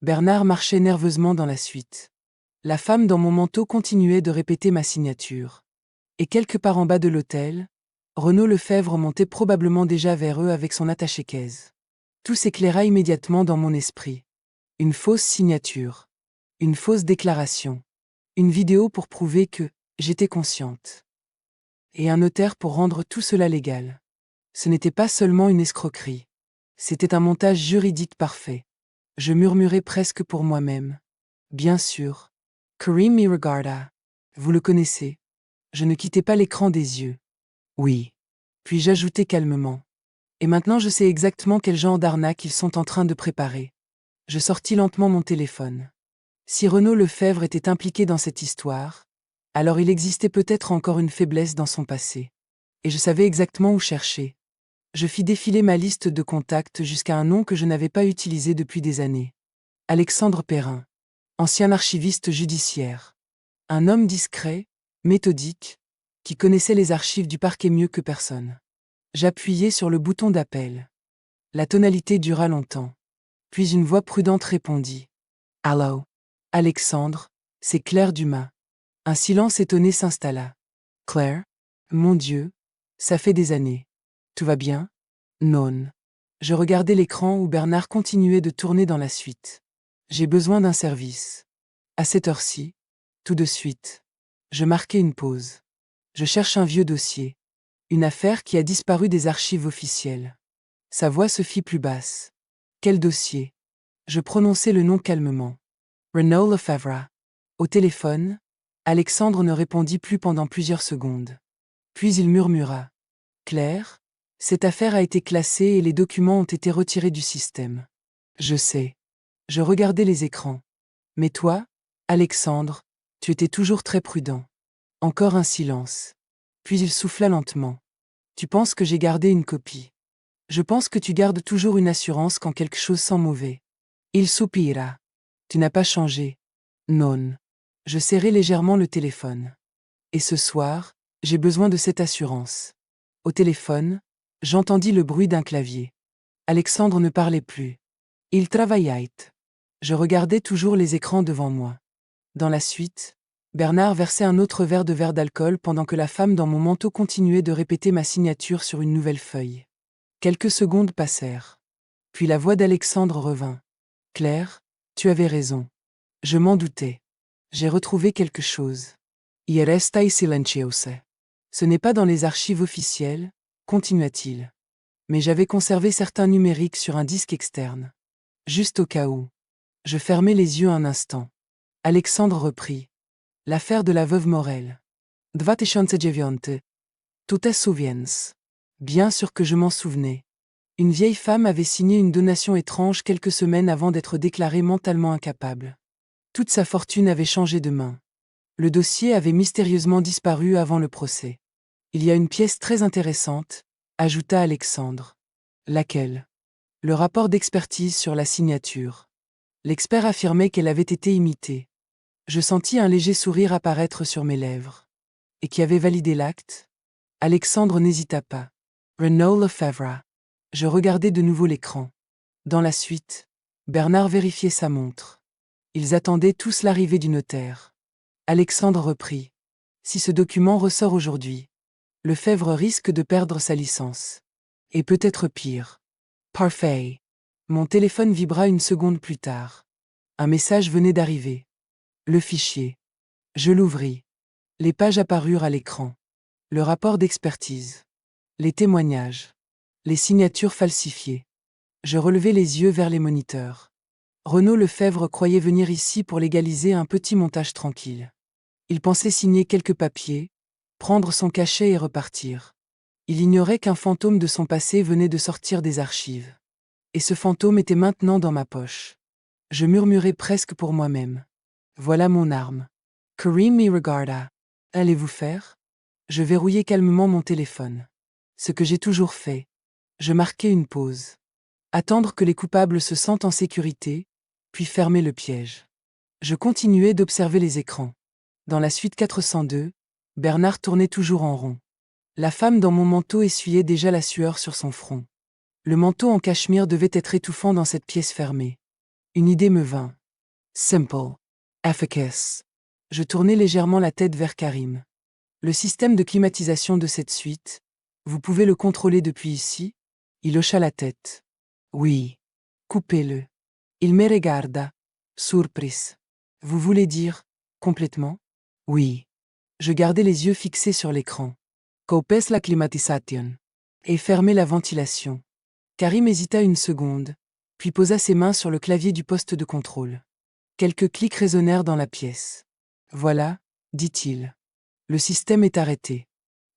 A: Bernard marchait nerveusement dans la suite. La femme dans mon manteau continuait de répéter ma signature. Et quelque part en bas de l'hôtel, Renaud Lefebvre montait probablement déjà vers eux avec son attaché-caisse. Tout s'éclaira immédiatement dans mon esprit. Une fausse signature. Une fausse déclaration. Une vidéo pour prouver que j'étais consciente. Et un notaire pour rendre tout cela légal. Ce n'était pas seulement une escroquerie. C'était un montage juridique parfait. Je murmurais presque pour moi-même. Bien sûr. Karim Miragarda. Vous le connaissez. Je ne quittais pas l'écran des yeux. Oui. Puis j'ajoutai calmement. Et maintenant je sais exactement quel genre d'arnaque ils sont en train de préparer. Je sortis lentement mon téléphone. Si Renaud Lefebvre était impliqué dans cette histoire, alors il existait peut-être encore une faiblesse dans son passé. Et je savais exactement où chercher. Je fis défiler ma liste de contacts jusqu'à un nom que je n'avais pas utilisé depuis des années. Alexandre Perrin. Ancien archiviste judiciaire. Un homme discret, méthodique, qui connaissait les archives du parquet mieux que personne. J'appuyai sur le bouton d'appel. La tonalité dura longtemps. Puis une voix prudente répondit. « Allô, Alexandre, c'est Claire Dumas. » Un silence étonné s'installa. « Claire? Mon Dieu, ça fait des années. Tout va bien? » Non. Je regardais l'écran où Bernard continuait de tourner dans la suite. « J'ai besoin d'un service. » À cette heure-ci, tout de suite. Je marquai une pause. Je cherche un vieux dossier. Une affaire qui a disparu des archives officielles. Sa voix se fit plus basse. Quel dossier? Je prononçai le nom calmement. Renaud Lefebvre. Au téléphone, Alexandre ne répondit plus pendant plusieurs secondes. Puis il murmura. Claire, cette affaire a été classée et les documents ont été retirés du système. Je sais. Je regardais les écrans. Mais toi, Alexandre, tu étais toujours très prudent. Encore un silence. Puis il souffla lentement. Tu penses que j'ai gardé une copie. Je pense que tu gardes toujours une assurance quand quelque chose sent mauvais. Il soupira. Tu n'as pas changé. Non. Je serrai légèrement le téléphone. Et ce soir, j'ai besoin de cette assurance. Au téléphone, j'entendis le bruit d'un clavier. Alexandre ne parlait plus. Il travaillait. Je regardais toujours les écrans devant moi. Dans la suite, Bernard versait un autre verre d'alcool pendant que la femme dans mon manteau continuait de répéter ma signature sur une nouvelle feuille. Quelques secondes passèrent. Puis la voix d'Alexandre revint. « Claire, tu avais raison. Je m'en doutais. J'ai retrouvé quelque chose. Il restai silenciose. Ce n'est pas dans les archives officielles, continua-t-il. Mais j'avais conservé certains numériques sur un disque externe. Juste au cas où. Je fermai les yeux un instant. Alexandre reprit. L'affaire de la veuve Morel. 2009. Tu te souviens. Bien sûr que je m'en souvenais. Une vieille femme avait signé une donation étrange quelques semaines avant d'être déclarée mentalement incapable. Toute sa fortune avait changé de main. Le dossier avait mystérieusement disparu avant le procès. Il y a une pièce très intéressante, ajouta Alexandre. Laquelle? Le rapport d'expertise sur la signature. L'expert affirmait qu'elle avait été imitée. Je sentis un léger sourire apparaître sur mes lèvres. Et qui avait validé l'acte? Alexandre n'hésita pas. Renaud Lefebvre. Je regardai de nouveau l'écran. Dans la suite, Bernard vérifiait sa montre. Ils attendaient tous l'arrivée du notaire. Alexandre reprit. Si ce document ressort aujourd'hui, Lefebvre risque de perdre sa licence. Et peut-être pire. Parfait. Mon téléphone vibra une seconde plus tard. Un message venait d'arriver. Le fichier. Je l'ouvris. Les pages apparurent à l'écran. Le rapport d'expertise. Les témoignages. Les signatures falsifiées. Je relevai les yeux vers les moniteurs. Renaud Lefebvre croyait venir ici pour légaliser un petit montage tranquille. Il pensait signer quelques papiers, prendre son cachet et repartir. Il ignorait qu'un fantôme de son passé venait de sortir des archives. Et ce fantôme était maintenant dans ma poche. Je murmurai presque pour moi-même. Voilà mon arme. Karim me regarda. Allez-vous faire? Je verrouillai calmement mon téléphone. Ce que j'ai toujours fait. Je marquai une pause. Attendre que les coupables se sentent en sécurité, puis fermer le piège. Je continuais d'observer les écrans. Dans la suite 402, Bernard tournait toujours en rond. La femme dans mon manteau essuyait déjà la sueur sur son front. Le manteau en cachemire devait être étouffant dans cette pièce fermée. Une idée me vint. Simple. Efficace. Je tournai légèrement la tête vers Karim. Le système de climatisation de cette suite, vous pouvez le contrôler depuis ici? Il hocha la tête. Oui. Coupez-le. Il me regarda. Surprise. Vous voulez dire, complètement? Oui. Je gardai les yeux fixés sur l'écran. Coupez la climatisation. Et fermez la ventilation. Karim hésita une seconde, puis posa ses mains sur le clavier du poste de contrôle. Quelques clics résonnèrent dans la pièce. Voilà, dit-il. Le système est arrêté.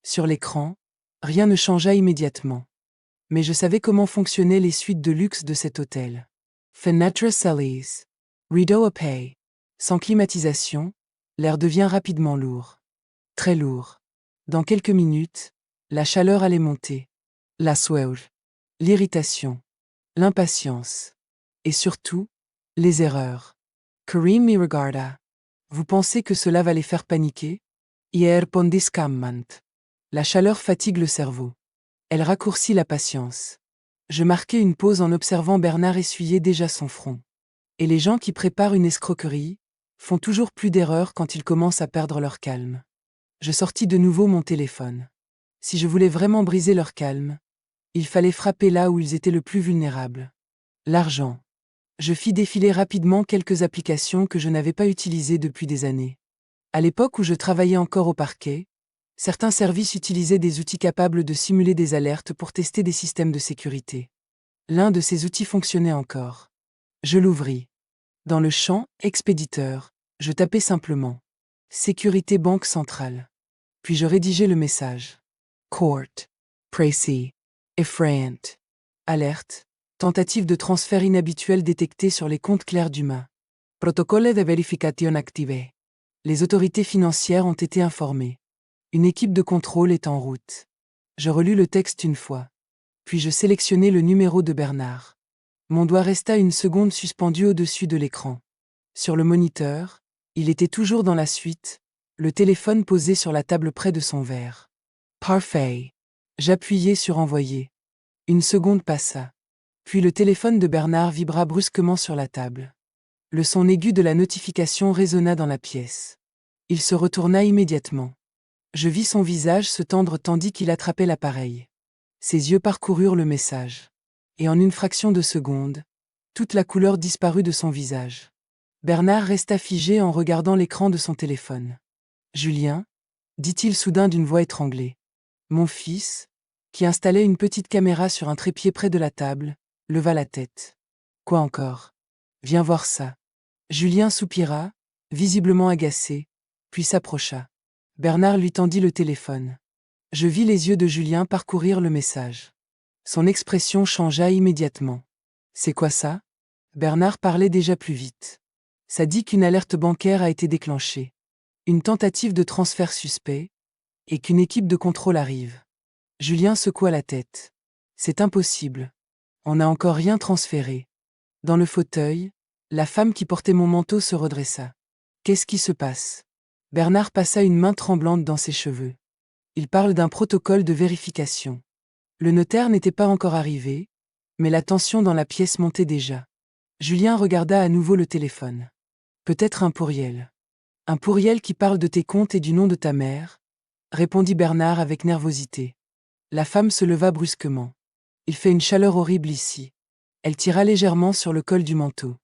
A: Sur l'écran, rien ne changea immédiatement. Mais je savais comment fonctionnaient les suites de luxe de cet hôtel. Fenêtre salées. Rideau épais. Sans climatisation, l'air devient rapidement lourd. Très lourd. Dans quelques minutes, la chaleur allait monter. La soif. L'irritation. L'impatience. Et surtout, les erreurs. Karim me regarda. Vous pensez que cela va les faire paniquer? Hier pondiscammant. La chaleur fatigue le cerveau. Elle raccourcit la patience. Je marquai une pause en observant Bernard essuyer déjà son front. Et les gens qui préparent une escroquerie font toujours plus d'erreurs quand ils commencent à perdre leur calme. Je sortis de nouveau mon téléphone. Si je voulais vraiment briser leur calme, il fallait frapper là où ils étaient le plus vulnérables. L'argent. Je fis défiler rapidement quelques applications que je n'avais pas utilisées depuis des années. À l'époque où je travaillais encore au parquet, certains services utilisaient des outils capables de simuler des alertes pour tester des systèmes de sécurité. L'un de ces outils fonctionnait encore. Je l'ouvris. Dans le champ « Expéditeur », je tapais simplement « Sécurité Banque Centrale ». Puis je rédigeai le message. Court. Précis. Effrayant. Alerte. Tentative de transfert inhabituel détectée sur les comptes clairs d'Huma. Protocole de vérification activé. Les autorités financières ont été informées. Une équipe de contrôle est en route. Je relus le texte une fois. Puis je sélectionnai le numéro de Bernard. Mon doigt resta une seconde suspendu au-dessus de l'écran. Sur le moniteur, il était toujours dans la suite, le téléphone posé sur la table près de son verre. Parfait. J'appuyai sur envoyer. Une seconde passa. Puis le téléphone de Bernard vibra brusquement sur la table. Le son aigu de la notification résonna dans la pièce. Il se retourna immédiatement. Je vis son visage se tendre tandis qu'il attrapait l'appareil. Ses yeux parcoururent le message. Et en une fraction de seconde, toute la couleur disparut de son visage. Bernard resta figé en regardant l'écran de son téléphone. « Julien » dit-il soudain d'une voix étranglée. Mon fils, qui installait une petite caméra sur un trépied près de la table, leva la tête. « Quoi encore? Viens voir ça. » Julien soupira, visiblement agacé, puis s'approcha. Bernard lui tendit le téléphone. Je vis les yeux de Julien parcourir le message. Son expression changea immédiatement. « C'est quoi ça ?» Bernard parlait déjà plus vite. « Ça dit qu'une alerte bancaire a été déclenchée. Une tentative de transfert suspect, et qu'une équipe de contrôle arrive. » Julien secoua la tête. « C'est impossible. On n'a encore rien transféré. » Dans le fauteuil, la femme qui portait mon manteau se redressa. « Qu'est-ce qui se passe ?» Bernard passa une main tremblante dans ses cheveux. « Il parle d'un protocole de vérification. Le notaire n'était pas encore arrivé, mais la tension dans la pièce montait déjà. Julien regarda à nouveau le téléphone. Peut-être un pourriel. Un pourriel qui parle de tes comptes et du nom de ta mère, répondit Bernard avec nervosité. La femme se leva brusquement. Il fait une chaleur horrible ici. Elle tira légèrement sur le col du manteau.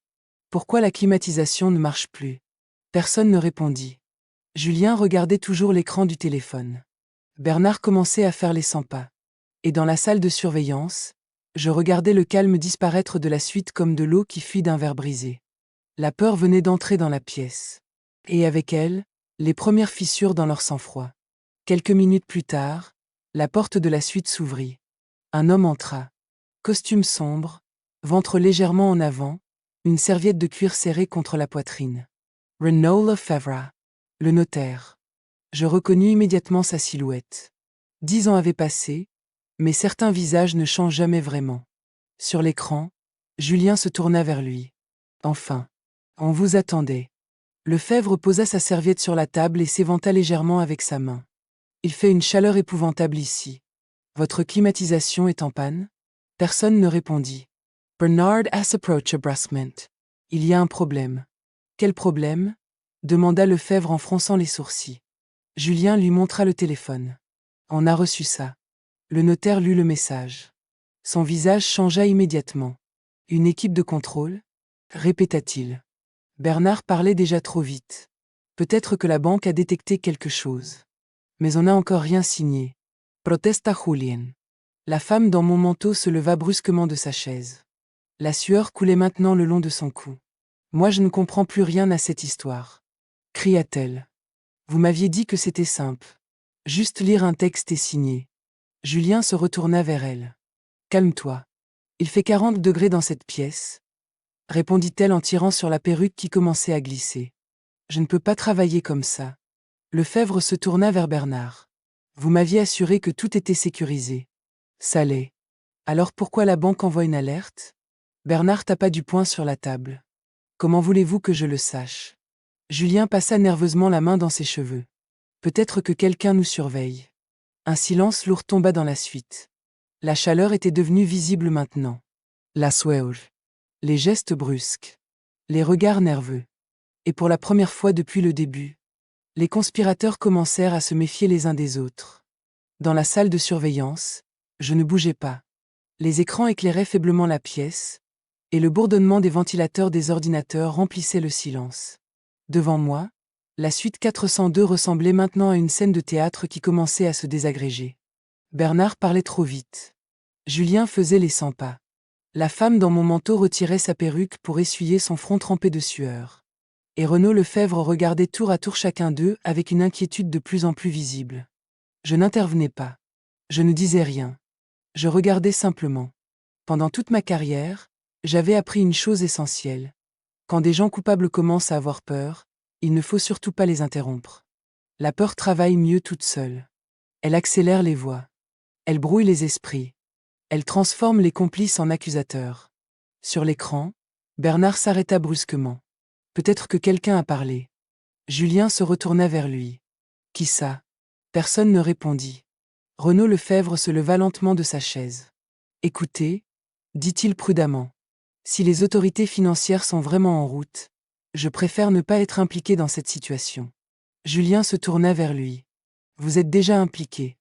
A: Pourquoi la climatisation ne marche plus? Personne ne répondit. Julien regardait toujours l'écran du téléphone. Bernard commençait à faire les 100 pas. Et dans la salle de surveillance, je regardais le calme disparaître de la suite comme de l'eau qui fuit d'un verre brisé. La peur venait d'entrer dans la pièce. Et avec elle, les premières fissures dans leur sang-froid. Quelques minutes plus tard, la porte de la suite s'ouvrit. Un homme entra. Costume sombre, ventre légèrement en avant, une serviette de cuir serrée contre la poitrine. Renaud Lefebvre, le notaire. Je reconnus immédiatement sa silhouette. 10 ans avaient passé, mais certains visages ne changent jamais vraiment. Sur l'écran, Julien se tourna vers lui. Enfin, on vous attendait. Lefebvre posa sa serviette sur la table et s'éventa légèrement avec sa main. Il fait une chaleur épouvantable ici. Votre climatisation est en panne? Personne ne répondit. Bernard s'approcha brusquement. Il y a un problème. Quel problème? Demanda Lefebvre en fronçant les sourcils. Julien lui montra le téléphone. On a reçu ça. Le notaire lut le message. Son visage changea immédiatement. Une équipe de contrôle? Répéta-t-il. Bernard parlait déjà trop vite. Peut-être que la banque a détecté quelque chose. Mais on n'a encore rien signé. Protesta Julien. La femme dans mon manteau se leva brusquement de sa chaise. La sueur coulait maintenant le long de son cou. Moi je ne comprends plus rien à cette histoire. Cria-t-elle. Vous m'aviez dit que c'était simple. Juste lire un texte et signer. Julien se retourna vers elle. Calme-toi. Il fait 40 degrés dans cette pièce, répondit-elle en tirant sur la perruque qui commençait à glisser. Je ne peux pas travailler comme ça. Lefebvre se tourna vers Bernard. Vous m'aviez assuré que tout était sécurisé. Ça l'est. Alors pourquoi la banque envoie une alerte? Bernard tapa du poing sur la table. Comment voulez-vous que je le sache? Julien passa nerveusement la main dans ses cheveux. Peut-être que quelqu'un nous surveille. Un silence lourd tomba dans la suite. La chaleur était devenue visible maintenant. La sueur. Les gestes brusques. Les regards nerveux. Et pour la première fois depuis le début, les conspirateurs commencèrent à se méfier les uns des autres. Dans la salle de surveillance, je ne bougeais pas. Les écrans éclairaient faiblement la pièce, et le bourdonnement des ventilateurs des ordinateurs remplissait le silence. Devant moi, la suite 402 ressemblait maintenant à une scène de théâtre qui commençait à se désagréger. Bernard parlait trop vite. Julien faisait les 100 pas. La femme dans mon manteau retirait sa perruque pour essuyer son front trempé de sueur. Et Renaud Lefebvre regardait tour à tour chacun d'eux avec une inquiétude de plus en plus visible. Je n'intervenais pas. Je ne disais rien. Je regardais simplement. Pendant toute ma carrière, j'avais appris une chose essentielle. Quand des gens coupables commencent à avoir peur, il ne faut surtout pas les interrompre. La peur travaille mieux toute seule. Elle accélère les voix. Elle brouille les esprits. Elle transforme les complices en accusateurs. Sur l'écran, Bernard s'arrêta brusquement. Peut-être que quelqu'un a parlé. Julien se retourna vers lui. Qui ça? Personne ne répondit. Renaud Lefebvre se leva lentement de sa chaise. Écoutez, dit-il prudemment. Si les autorités financières sont vraiment en route, je préfère ne pas être impliqué dans cette situation. Julien se tourna vers lui. Vous êtes déjà impliqué.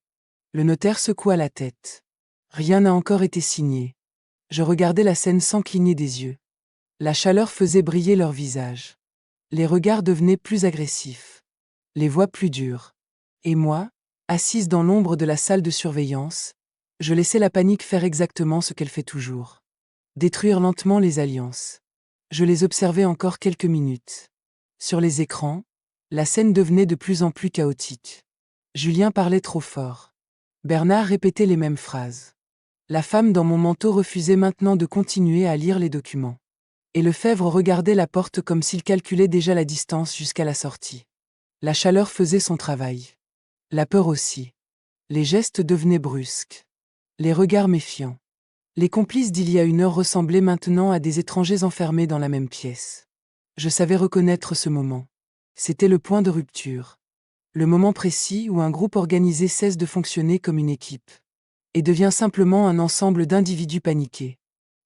A: Le notaire secoua la tête. Rien n'a encore été signé. Je regardais la scène sans cligner des yeux. La chaleur faisait briller leurs visages. Les regards devenaient plus agressifs. Les voix plus dures. Et moi, assise dans l'ombre de la salle de surveillance, je laissais la panique faire exactement ce qu'elle fait toujours. Détruire lentement les alliances. Je les observais encore quelques minutes. Sur les écrans, la scène devenait de plus en plus chaotique. Julien parlait trop fort. Bernard répétait les mêmes phrases. La femme dans mon manteau refusait maintenant de continuer à lire les documents. Et Lefebvre regardait la porte comme s'il calculait déjà la distance jusqu'à la sortie. La chaleur faisait son travail. La peur aussi. Les gestes devenaient brusques. Les regards méfiants. Les complices d'il y a une heure ressemblaient maintenant à des étrangers enfermés dans la même pièce. Je savais reconnaître ce moment. C'était le point de rupture. Le moment précis où un groupe organisé cesse de fonctionner comme une équipe. et devient simplement un ensemble d'individus paniqués.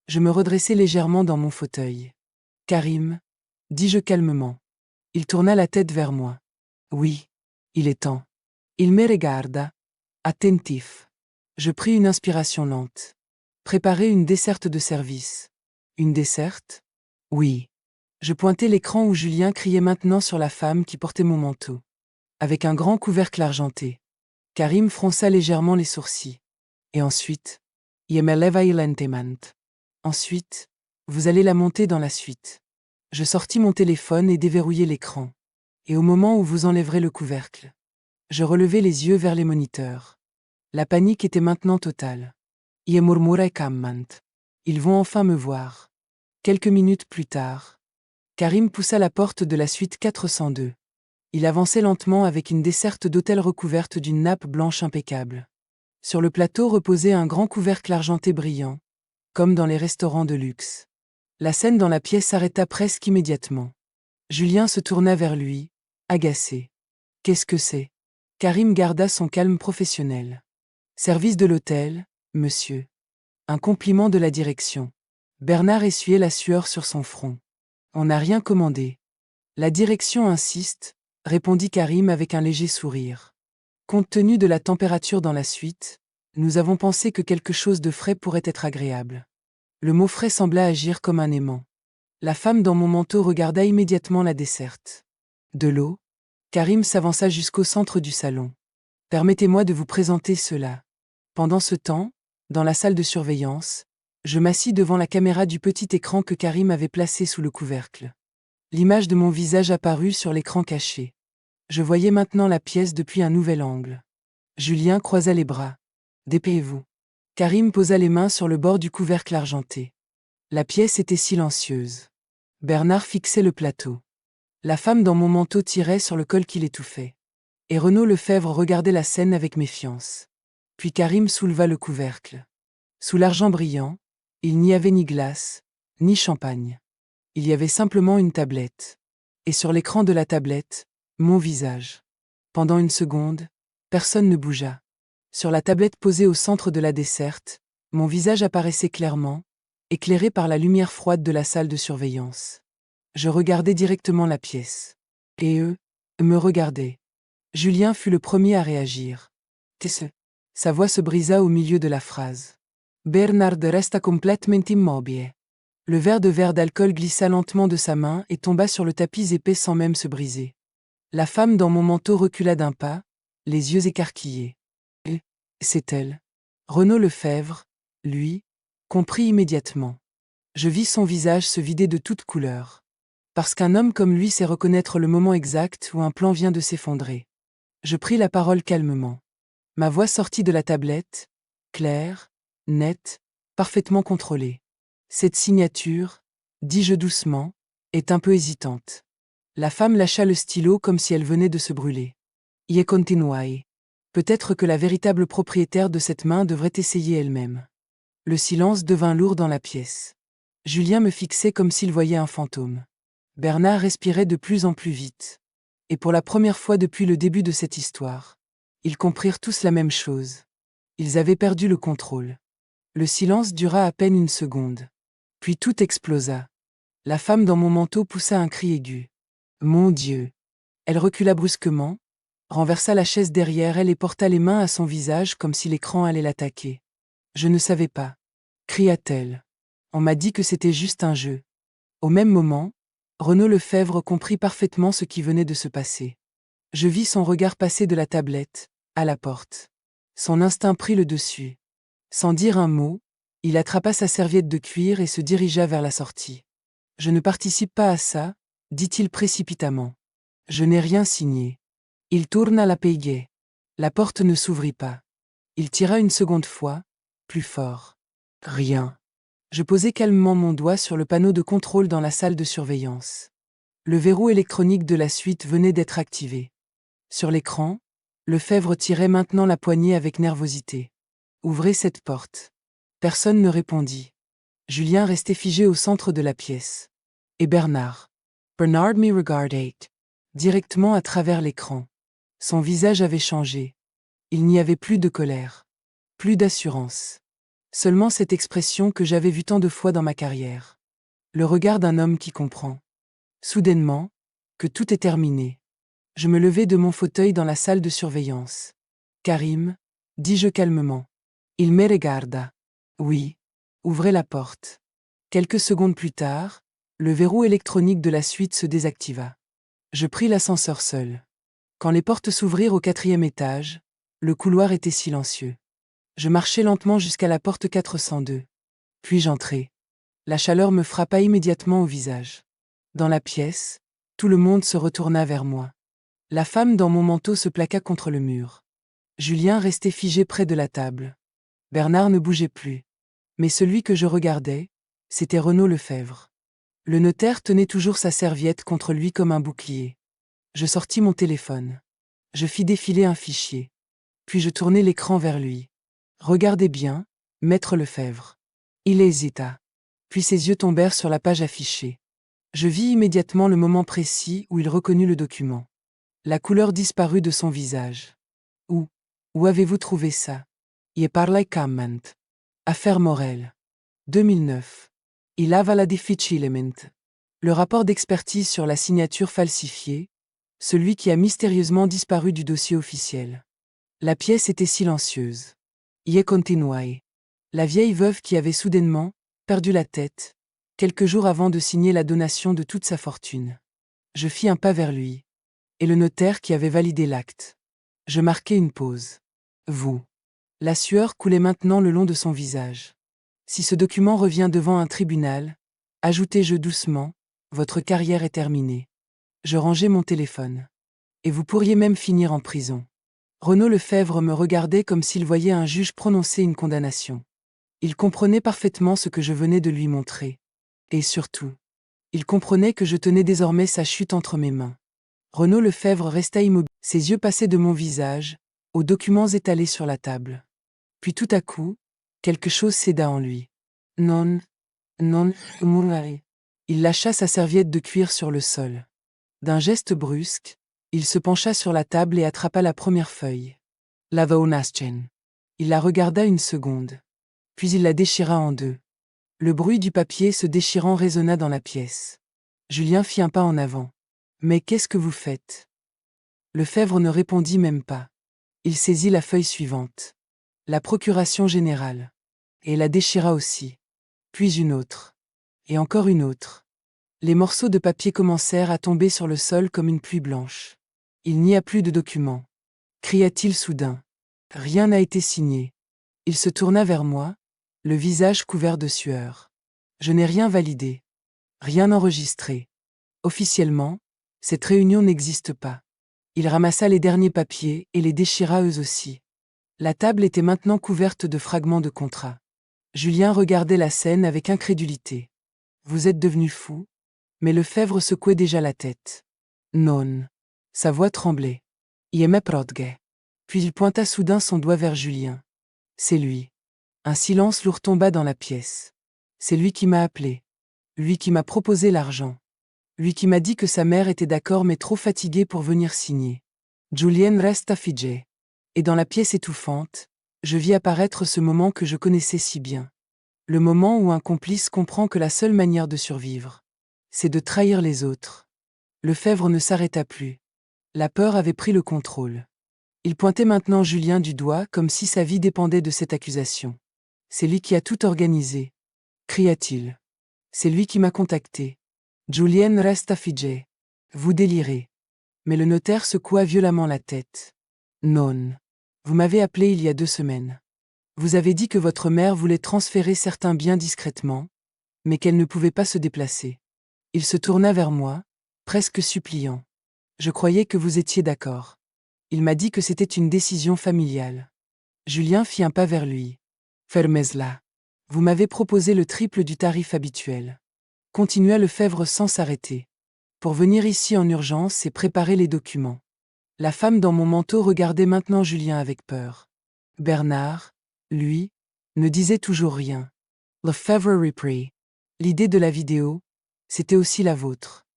A: Je me redressai légèrement dans mon fauteuil. Karim, dis-je calmement. Il tourna la tête vers moi. Oui, il est temps. Il me regarda, attentif. Je pris une inspiration lente. Préparer une desserte de service. Une desserte? Oui. Je pointai l'écran où Julien criait maintenant sur la femme qui portait mon manteau. Avec un grand couvercle argenté. Karim fronça légèrement les sourcils. Et ensuite, je me levai lentement. Ensuite, vous allez la monter dans la suite. Je sortis mon téléphone et déverrouillai l'écran. Et au moment où vous enlèverez le couvercle, je relevai les yeux vers les moniteurs. La panique était maintenant totale. Je murmurai calmement. Ils vont enfin me voir. Quelques minutes plus tard, Karim poussa la porte de la suite 402. Il avançait lentement avec une desserte d'autel recouverte d'une nappe blanche impeccable. Sur le plateau reposait un grand couvercle argenté brillant, comme dans les restaurants de luxe. La scène dans la pièce s'arrêta presque immédiatement. Julien se tourna vers lui, agacé. « Qu'est-ce que c'est » Karim garda son calme professionnel. « Service de l'hôtel, monsieur. » Un compliment de la direction. Bernard essuyait la sueur sur son front. « On n'a rien commandé. » « La direction insiste, » répondit Karim avec un léger sourire. Compte tenu de la température dans la suite, nous avons pensé que quelque chose de frais pourrait être agréable. Le mot frais sembla agir comme un aimant. La femme dans mon manteau regarda immédiatement la desserte. De l'eau? Karim s'avança jusqu'au centre du salon. Permettez-moi de vous présenter cela. Pendant ce temps, dans la salle de surveillance, je m'assis devant la caméra du petit écran que Karim avait placé sous le couvercle. L'image de mon visage apparut sur l'écran caché. Je voyais maintenant la pièce depuis un nouvel angle. Julien croisa les bras. « Dépêchez-vous. » Karim posa les mains sur le bord du couvercle argenté. La pièce était silencieuse. Bernard fixait le plateau. La femme dans mon manteau tirait sur le col qui l'étouffait. Et Renaud Lefebvre regardait la scène avec méfiance. Puis Karim souleva le couvercle. Sous l'argent brillant, il n'y avait ni glace, ni champagne. Il y avait simplement une tablette. Et sur l'écran de la tablette, mon visage. Pendant une seconde, personne ne bougea. Sur la tablette posée au centre de la desserte, mon visage apparaissait clairement, éclairé par la lumière froide de la salle de surveillance. Je regardais directement la pièce. Et eux me regardaient. Julien fut le premier à réagir. « Qu'est-ce » Sa voix se brisa au milieu de la phrase. Bernard resta complètement immobile. Le verre d'alcool glissa lentement de sa main et tomba sur le tapis épais sans même se briser. La femme dans mon manteau recula d'un pas, les yeux écarquillés. Et c'est elle. Renaud Lefebvre, lui, comprit immédiatement. Je vis son visage se vider de toute couleur. Parce qu'un homme comme lui sait reconnaître le moment exact où un plan vient de s'effondrer. Je pris la parole calmement. Ma voix sortit de la tablette, claire, nette, parfaitement contrôlée. Cette signature, dis-je doucement, est un peu hésitante. La femme lâcha le stylo comme si elle venait de se brûler. Je continuai. Peut-être que la véritable propriétaire de cette main devrait essayer elle-même. Le silence devint lourd dans la pièce. Julien me fixait comme s'il voyait un fantôme. Bernard respirait de plus en plus vite. Et pour la première fois depuis le début de cette histoire, ils comprirent tous la même chose. Ils avaient perdu le contrôle. Le silence dura à peine une seconde. Puis tout explosa. La femme dans mon manteau poussa un cri aigu. Mon Dieu! Elle recula brusquement, renversa la chaise derrière elle et porta les mains à son visage comme si l'écran allait l'attaquer. Je ne savais pas, cria-t-elle. On m'a dit que c'était juste un jeu. Au même moment, Renaud Lefebvre comprit parfaitement ce qui venait de se passer. Je vis son regard passer de la tablette à la porte. Son instinct prit le dessus. Sans dire un mot, il attrapa sa serviette de cuir et se dirigea vers la sortie. « Je ne participe pas à ça, » dit-il précipitamment. « Je n'ai rien signé. » Il tourna la page. La porte ne s'ouvrit pas. Il tira une seconde fois, plus fort. Rien. Je posai calmement mon doigt sur le panneau de contrôle dans la salle de surveillance. Le verrou électronique de la suite venait d'être activé. Sur l'écran, Lefebvre tirait maintenant la poignée avec nervosité. « Ouvrez cette porte. » Personne ne répondit. Julien restait figé au centre de la pièce. Et Bernard. Bernard me regardait, directement à travers l'écran. Son visage avait changé. Il n'y avait plus de colère. Plus d'assurance. Seulement cette expression que j'avais vue tant de fois dans ma carrière. Le regard d'un homme qui comprend. Soudainement, que tout est terminé. Je me levai de mon fauteuil dans la salle de surveillance. Karim, dis-je calmement. Il me regarda. Oui. Ouvrez la porte. Quelques secondes plus tard, le verrou électronique de la suite se désactiva. Je pris l'ascenseur seul. Quand les portes s'ouvrirent au 4e étage, le couloir était silencieux. Je marchai lentement jusqu'à la porte 402. Puis j'entrai. La chaleur me frappa immédiatement au visage. Dans la pièce, tout le monde se retourna vers moi. La femme dans mon manteau se plaqua contre le mur. Julien restait figé près de la table. Bernard ne bougeait plus. Mais celui que je regardais, c'était Renaud Lefebvre. Le notaire tenait toujours sa serviette contre lui comme un bouclier. Je sortis mon téléphone. Je fis défiler un fichier. Puis je tournai l'écran vers lui. Regardez bien, maître Lefebvre. Il hésita. Puis ses yeux tombèrent sur la page affichée. Je vis immédiatement le moment précis où il reconnut le document. La couleur disparut de son visage. Où avez-vous trouvé ça? Je parlai comment. Affaire Morel. 2009. Il avala difficilement. Le rapport d'expertise sur la signature falsifiée, celui qui a mystérieusement disparu du dossier officiel. La pièce était silencieuse. Je continuai. La vieille veuve qui avait soudainement perdu la tête, quelques jours avant de signer la donation de toute sa fortune. Je fis un pas vers lui. Et le notaire qui avait validé l'acte. Je marquai une pause. Vous. La sueur coulait maintenant le long de son visage. Si ce document revient devant un tribunal, ajoutai-je doucement, votre carrière est terminée. Je rangeai mon téléphone. Et vous pourriez même finir en prison. Renaud Lefebvre me regardait comme s'il voyait un juge prononcer une condamnation. Il comprenait parfaitement ce que je venais de lui montrer. Et surtout, il comprenait que je tenais désormais sa chute entre mes mains. Renaud Lefebvre resta immobile, ses yeux passaient de mon visage, aux documents étalés sur la table. Puis tout à coup, quelque chose céda en lui. Non, murmurai. Il lâcha sa serviette de cuir sur le sol. D'un geste brusque, il se pencha sur la table et attrapa la première feuille. La Vaunaschen. Il la regarda une seconde. Puis il la déchira en deux. Le bruit du papier se déchirant résonna dans la pièce. Julien fit un pas en avant. Mais qu'est-ce que vous faites? Lefebvre ne répondit même pas. Il saisit la feuille suivante. La procuration générale. Et la déchira aussi. Puis une autre. Et encore une autre. Les morceaux de papier commencèrent à tomber sur le sol comme une pluie blanche. Il n'y a plus de documents. Cria-t-il soudain. Rien n'a été signé. Il se tourna vers moi, le visage couvert de sueur. Je n'ai rien validé. Rien enregistré. Officiellement, cette réunion n'existe pas. Il ramassa les derniers papiers et les déchira eux aussi. La table était maintenant couverte de fragments de contrats. Julien regardait la scène avec incrédulité. Vous êtes devenu fou? Mais Lefebvre secouait déjà la tête. Non. Sa voix tremblait. Je me prodgue. Puis il pointa soudain son doigt vers Julien. C'est lui. Un silence lourd tomba dans la pièce. C'est lui qui m'a appelé. Lui qui m'a proposé l'argent. Lui qui m'a dit que sa mère était d'accord mais trop fatiguée pour venir signer. Julien resta figé. Et dans la pièce étouffante, je vis apparaître ce moment que je connaissais si bien. Le moment où un complice comprend que la seule manière de survivre, c'est de trahir les autres. Lefebvre ne s'arrêta plus. La peur avait pris le contrôle. Il pointait maintenant Julien du doigt comme si sa vie dépendait de cette accusation. C'est lui qui a tout organisé, cria-t-il. C'est lui qui m'a contacté. Julien resta figé. Vous délirez. Mais le notaire secoua violemment la tête. Non. Vous m'avez appelé il y a 2 semaines. Vous avez dit que votre mère voulait transférer certains biens discrètement, mais qu'elle ne pouvait pas se déplacer. Il se tourna vers moi, presque suppliant. Je croyais que vous étiez d'accord. Il m'a dit que c'était une décision familiale. Julien fit un pas vers lui. Fermez-la. Vous m'avez proposé le triple du tarif habituel. Continua Lefebvre sans s'arrêter. Pour venir ici en urgence et préparer les documents. La femme dans mon manteau regardait maintenant Julien avec peur. Bernard, lui, ne disait toujours rien. Lefebvre reprit. L'idée de la vidéo, c'était aussi la vôtre.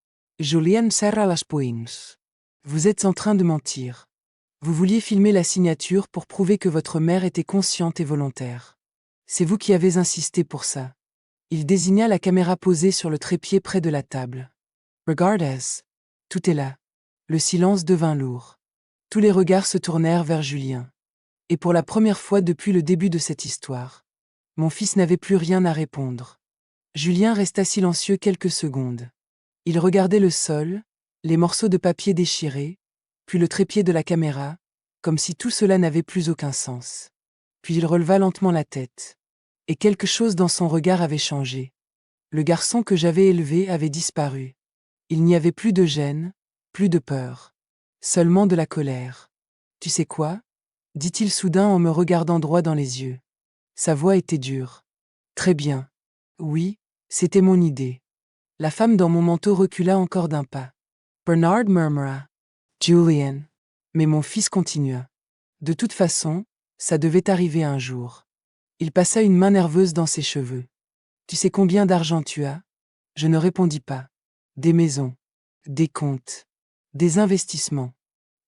A: Julien serra las poings. Vous êtes en train de mentir. Vous vouliez filmer la signature pour prouver que votre mère était consciente et volontaire. C'est vous qui avez insisté pour ça. Il désigna la caméra posée sur le trépied près de la table. Regard as. Tout est là. Le silence devint lourd. Tous les regards se tournèrent vers Julien. Et pour la première fois depuis le début de cette histoire, mon fils n'avait plus rien à répondre. Julien resta silencieux quelques secondes. Il regardait le sol, les morceaux de papier déchirés, puis le trépied de la caméra, comme si tout cela n'avait plus aucun sens. Puis il releva lentement la tête. Et quelque chose dans son regard avait changé. Le garçon que j'avais élevé avait disparu. Il n'y avait plus de gêne, plus de peur. Seulement de la colère. Tu sais quoi ? Dit-il soudain en me regardant droit dans les yeux. Sa voix était dure. Très bien. Oui, c'était mon idée. La femme dans mon manteau recula encore d'un pas. Bernard murmura. Julian. Mais mon fils continua. De toute façon, ça devait arriver un jour. Il passa une main nerveuse dans ses cheveux. Tu sais combien d'argent tu as ? Je ne répondis pas. Des maisons. Des comptes. Des investissements.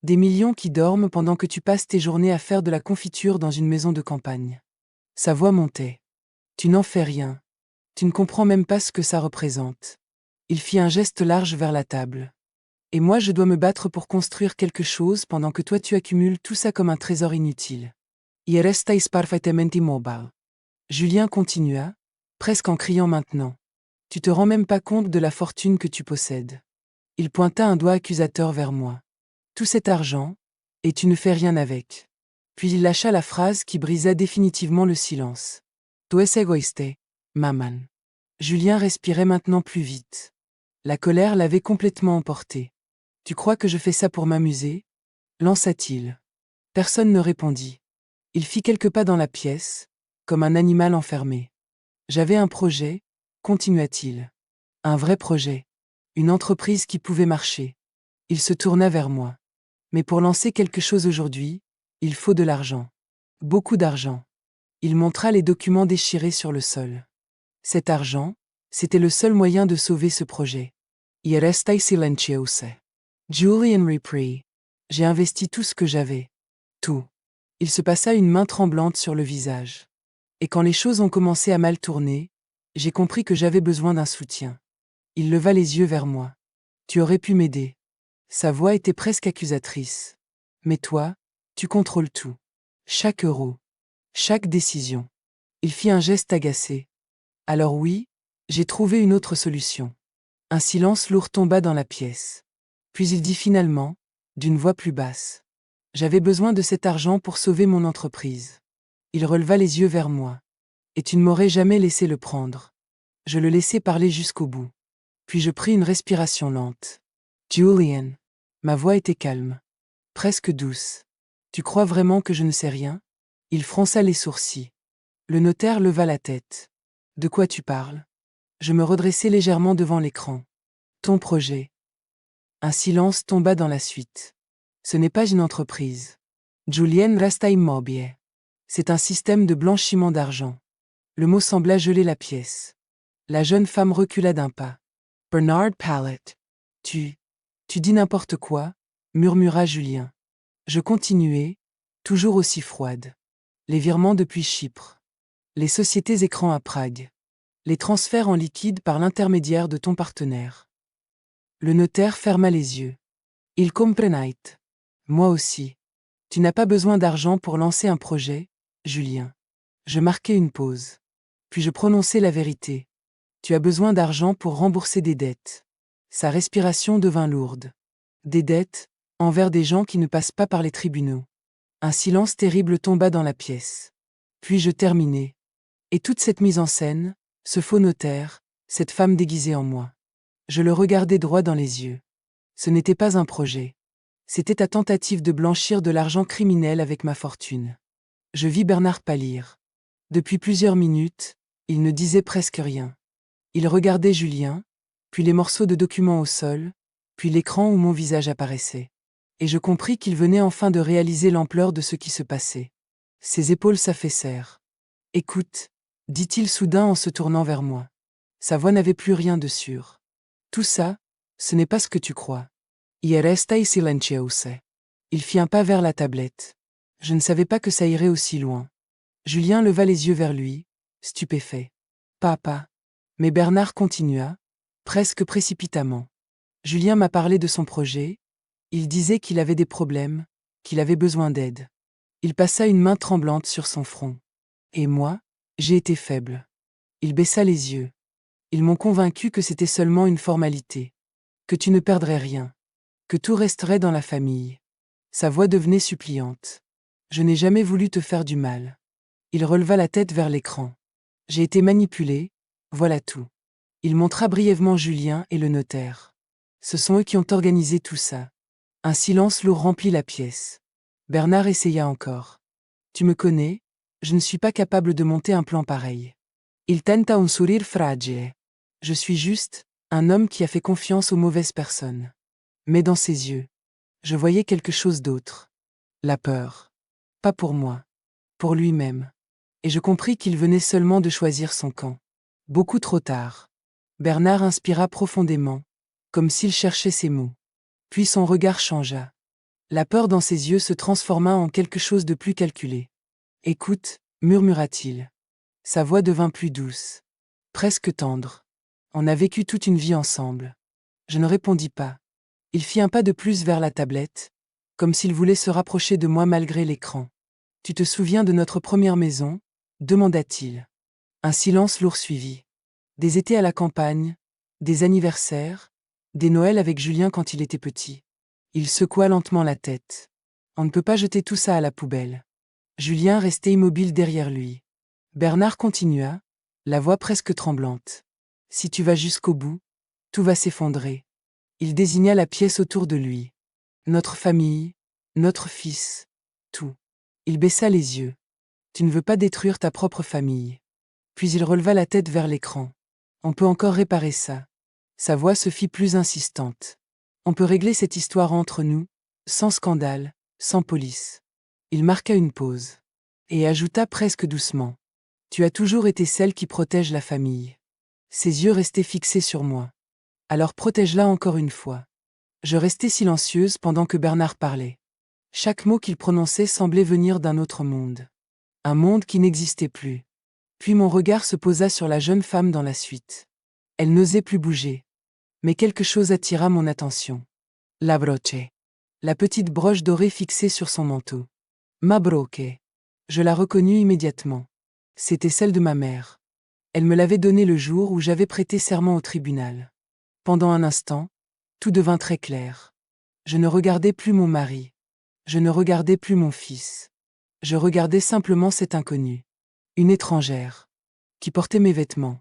A: Des millions qui dorment pendant que tu passes tes journées à faire de la confiture dans une maison de campagne. Sa voix montait. Tu n'en fais rien. Tu ne comprends même pas ce que ça représente. Il fit un geste large vers la table. Et moi je dois me battre pour construire quelque chose pendant que toi tu accumules tout ça comme un trésor inutile. Y restais perfectamente immobile. Julien continua, presque en criant maintenant. Tu te rends même pas compte de la fortune que tu possèdes. Il pointa un doigt accusateur vers moi. Tout cet argent, et tu ne fais rien avec. Puis il lâcha la phrase qui brisa définitivement le silence. Tu es égoïste, maman. Julien respirait maintenant plus vite. La colère l'avait complètement emporté. Tu crois que je fais ça pour m'amuser ? Lança-t-il. Personne ne répondit. Il fit quelques pas dans la pièce, comme un animal enfermé. J'avais un projet, continua-t-il. Un vrai projet. Une entreprise qui pouvait marcher. Il se tourna vers moi. Mais pour lancer quelque chose aujourd'hui, il faut de l'argent. Beaucoup d'argent. Il montra les documents déchirés sur le sol. Cet argent, c'était le seul moyen de sauver ce projet. Y restai silencioso. Julian reprit. J'ai investi tout ce que j'avais. Tout. Il se passa une main tremblante sur le visage. Et quand les choses ont commencé à mal tourner, j'ai compris que j'avais besoin d'un soutien. Il leva les yeux vers moi. Tu aurais pu m'aider. Sa voix était presque accusatrice. Mais toi, tu contrôles tout. Chaque euro. Chaque décision. Il fit un geste agacé. Alors oui, j'ai trouvé une autre solution. Un silence lourd tomba dans la pièce. Puis il dit finalement, d'une voix plus basse. J'avais besoin de cet argent pour sauver mon entreprise. Il releva les yeux vers moi. Et tu ne m'aurais jamais laissé le prendre. Je le laissai parler jusqu'au bout. Puis je pris une respiration lente. Julian. Ma voix était calme. Presque douce. Tu crois vraiment que je ne sais rien ? Il fronça les sourcils. Le notaire leva la tête. De quoi tu parles ? Je me redressai légèrement devant l'écran. Ton projet. Un silence tomba dans la suite. Ce n'est pas une entreprise. Julian resta immobile. C'est un système de blanchiment d'argent. Le mot sembla geler la pièce. La jeune femme recula d'un pas. Bernard Pallet. Tu dis n'importe quoi, murmura Julien. Je continuai, toujours aussi froide. Les virements depuis Chypre. Les sociétés écrans à Prague. Les transferts en liquide par l'intermédiaire de ton partenaire. Le notaire ferma les yeux. Il comprenait. Moi aussi. Tu n'as pas besoin d'argent pour lancer un projet, Julien. Je marquai une pause. Puis je prononçai la vérité. Tu as besoin d'argent pour rembourser des dettes. Sa respiration devint lourde. Des dettes, envers des gens qui ne passent pas par les tribunaux. Un silence terrible tomba dans la pièce. Puis je terminai. Et toute cette mise en scène, ce faux notaire, cette femme déguisée en moi. Je le regardai droit dans les yeux. Ce n'était pas un projet. C'était ta tentative de blanchir de l'argent criminel avec ma fortune. Je vis Bernard pâlir. Depuis plusieurs minutes, il ne disait presque rien. Il regardait Julien, puis les morceaux de documents au sol, puis l'écran où mon visage apparaissait. Et je compris qu'il venait enfin de réaliser l'ampleur de ce qui se passait. Ses épaules s'affaissèrent. « Écoute, » dit-il soudain en se tournant vers moi. Sa voix n'avait plus rien de sûr. Tout ça, ce n'est pas ce que tu crois. Y restai silencioso. Il fit un pas vers la tablette. Je ne savais pas que ça irait aussi loin. Julien leva les yeux vers lui, stupéfait. Papa. Mais Bernard continua, presque précipitamment. Julien m'a parlé de son projet. Il disait qu'il avait des problèmes, qu'il avait besoin d'aide. Il passa une main tremblante sur son front. Et moi, j'ai été faible. Il baissa les yeux. Ils m'ont convaincu que c'était seulement une formalité. Que tu ne perdrais rien. Que tout resterait dans la famille. Sa voix devenait suppliante. Je n'ai jamais voulu te faire du mal. Il releva la tête vers l'écran. J'ai été manipulé, voilà tout. Il montra brièvement Julien et le notaire. Ce sont eux qui ont organisé tout ça. Un silence lourd remplit la pièce. Bernard essaya encore. Tu me connais, je ne suis pas capable de monter un plan pareil. Il tenta un sourire fragile. Je suis juste un homme qui a fait confiance aux mauvaises personnes. Mais dans ses yeux, je voyais quelque chose d'autre. La peur. Pas pour moi. Pour lui-même. Et je compris qu'il venait seulement de choisir son camp. Beaucoup trop tard. Bernard inspira profondément, comme s'il cherchait ses mots. Puis son regard changea. La peur dans ses yeux se transforma en quelque chose de plus calculé. Écoute, murmura-t-il. Sa voix devint plus douce. Presque tendre. On a vécu toute une vie ensemble. Je ne répondis pas. Il fit un pas de plus vers la tablette, comme s'il voulait se rapprocher de moi malgré l'écran. Tu te souviens de notre première maison ? Demanda-t-il. Un silence lourd suivit. Des étés à la campagne, des anniversaires, des Noëls avec Julien quand il était petit. Il secoua lentement la tête. On ne peut pas jeter tout ça à la poubelle. Julien restait immobile derrière lui. Bernard continua, la voix presque tremblante. Si tu vas jusqu'au bout, tout va s'effondrer. Il désigna la pièce autour de lui. Notre famille, notre fils, tout. Il baissa les yeux. Tu ne veux pas détruire ta propre famille. Puis il releva la tête vers l'écran. On peut encore réparer ça. Sa voix se fit plus insistante. On peut régler cette histoire entre nous, sans scandale, sans police. Il marqua une pause. Et ajouta presque doucement. Tu as toujours été celle qui protège la famille. Ses yeux restaient fixés sur moi. Alors protège-la encore une fois. Je restais silencieuse pendant que Bernard parlait. Chaque mot qu'il prononçait semblait venir d'un autre monde. Un monde qui n'existait plus. Puis mon regard se posa sur la jeune femme dans la suite. Elle n'osait plus bouger. Mais quelque chose attira mon attention. La broche. La petite broche dorée fixée sur son manteau. Ma broche. Je la reconnus immédiatement. C'était celle de ma mère. Elle me l'avait donnée le jour où j'avais prêté serment au tribunal. Pendant un instant, tout devint très clair. Je ne regardais plus mon mari. Je ne regardais plus mon fils. Je regardais simplement cette inconnue. Une étrangère. Qui portait mes vêtements.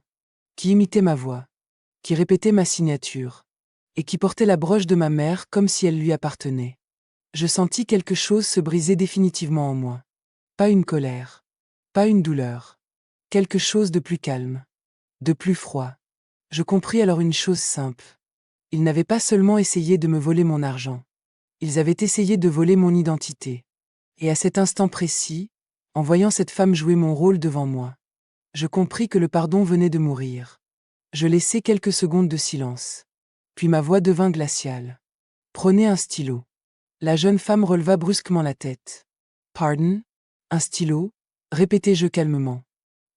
A: Qui imitait ma voix. Qui répétait ma signature. Et qui portait la broche de ma mère comme si elle lui appartenait. Je sentis quelque chose se briser définitivement en moi. Pas une colère. Pas une douleur. Quelque chose de plus calme. De plus froid. Je compris alors une chose simple. Ils n'avaient pas seulement essayé de me voler mon argent. Ils avaient essayé de voler mon identité. Et à cet instant précis, en voyant cette femme jouer mon rôle devant moi, je compris que le pardon venait de mourir. Je laissai quelques secondes de silence. Puis ma voix devint glaciale. Prenez un stylo. La jeune femme releva brusquement la tête. Pardon ? Un stylo ? Répétai-je calmement.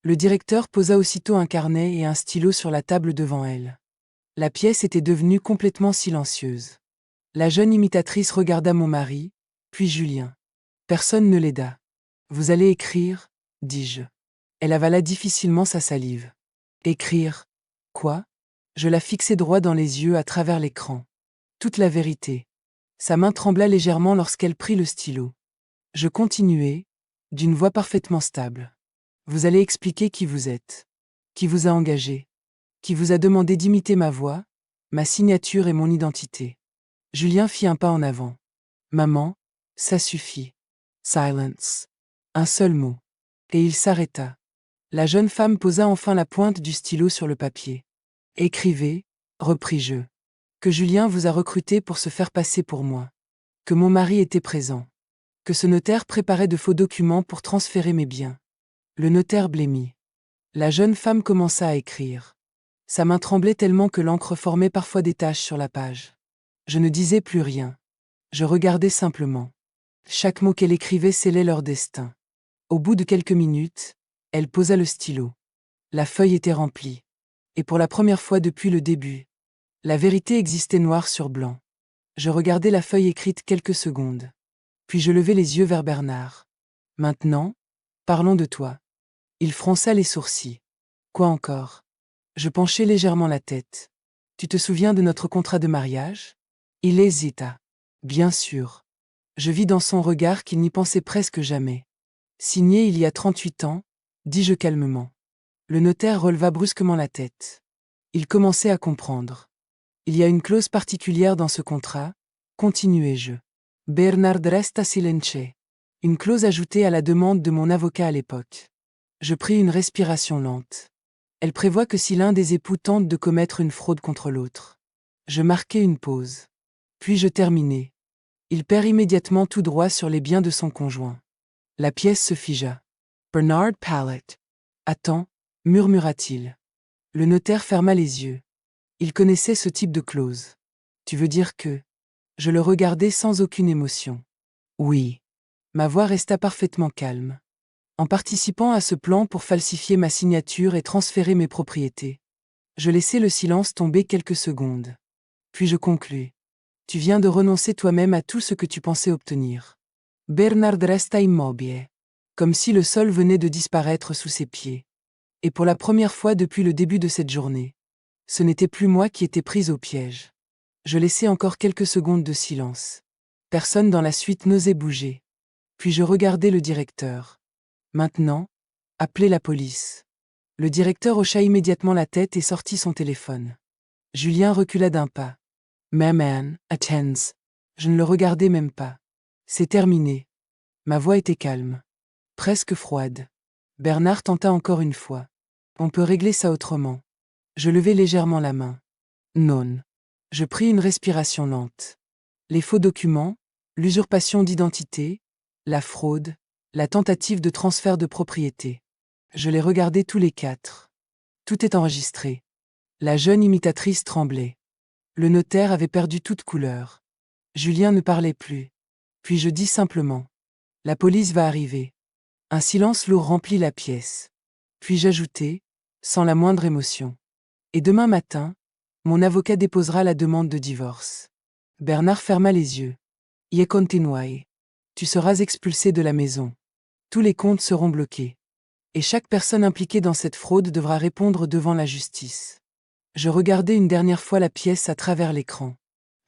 A: Le directeur posa aussitôt un carnet et un stylo sur la table devant elle. La pièce était devenue complètement silencieuse. La jeune imitatrice regarda mon mari, puis Julien. Personne ne l'aida. Vous allez écrire, dis-je. Elle avala difficilement sa salive. Écrire. Quoi ? Je la fixai droit dans les yeux à travers l'écran. Toute la vérité. Sa main trembla légèrement lorsqu'elle prit le stylo. Je continuai, d'une voix parfaitement stable. Vous allez expliquer qui vous êtes. Qui vous a engagé. Qui vous a demandé d'imiter ma voix, ma signature et mon identité. Julien fit un pas en avant. Maman, ça suffit. Silence. Un seul mot. Et il s'arrêta. La jeune femme posa enfin la pointe du stylo sur le papier. Écrivez, repris-je. Que Julien vous a recruté pour se faire passer pour moi. Que mon mari était présent. Que ce notaire préparait de faux documents pour transférer mes biens. Le notaire blêmit. La jeune femme commença à écrire. Sa main tremblait tellement que l'encre formait parfois des taches sur la page. Je ne disais plus rien. Je regardais simplement. Chaque mot qu'elle écrivait scellait leur destin. Au bout de quelques minutes, elle posa le stylo. La feuille était remplie. Et pour la première fois depuis le début, la vérité existait noir sur blanc. Je regardais la feuille écrite quelques secondes. Puis je levai les yeux vers Bernard. Maintenant, parlons de toi. Il fronça les sourcils. Quoi encore? Je penchai légèrement la tête. Tu te souviens de notre contrat de mariage? Il hésita. Bien sûr. Je vis dans son regard qu'il n'y pensait presque jamais. Signé il y a 38 ans, dis-je calmement. Le notaire releva brusquement la tête. Il commençait à comprendre. Il y a une clause particulière dans ce contrat, continuai-je. Bernard resta silence. Une clause ajoutée à la demande de mon avocat à l'époque. Je pris une respiration lente. Elle prévoit que si l'un des époux tente de commettre une fraude contre l'autre. Je marquai une pause. Puis je terminai. Il perd immédiatement tout droit sur les biens de son conjoint. La pièce se figea. Bernard Pallet. Attends, murmura-t-il. Le notaire ferma les yeux. Il connaissait ce type de clause. Tu veux dire que... Je le regardai sans aucune émotion. Oui. Ma voix resta parfaitement calme. En participant à ce plan pour falsifier ma signature et transférer mes propriétés. Je laissai le silence tomber quelques secondes. Puis je conclus. Tu viens de renoncer toi-même à tout ce que tu pensais obtenir. Bernard resta immobile. Comme si le sol venait de disparaître sous ses pieds. Et pour la première fois depuis le début de cette journée, ce n'était plus moi qui étais prise au piège. Je laissai encore quelques secondes de silence. Personne dans la suite n'osait bouger. Puis je regardai le directeur. Maintenant, appelez la police. Le directeur hocha immédiatement la tête et sortit son téléphone. Julien recula d'un pas. Man, attends. Je ne le regardais même pas. C'est terminé. Ma voix était calme. Presque froide. Bernard tenta encore une fois. On peut régler ça autrement. Je levai légèrement la main. Non. Je pris une respiration lente. Les faux documents, l'usurpation d'identité, la fraude, la tentative de transfert de propriété. Je les regardai tous les quatre. Tout est enregistré. La jeune imitatrice tremblait. Le notaire avait perdu toute couleur. Julien ne parlait plus. Puis je dis simplement. La police va arriver. Un silence lourd remplit la pièce. Puis j'ajoutai, sans la moindre émotion. Et demain matin, mon avocat déposera la demande de divorce. Bernard ferma les yeux. Ie continuai. Tu seras expulsé de la maison. Tous les comptes seront bloqués. Et chaque personne impliquée dans cette fraude devra répondre devant la justice. Je regardai une dernière fois la pièce à travers l'écran.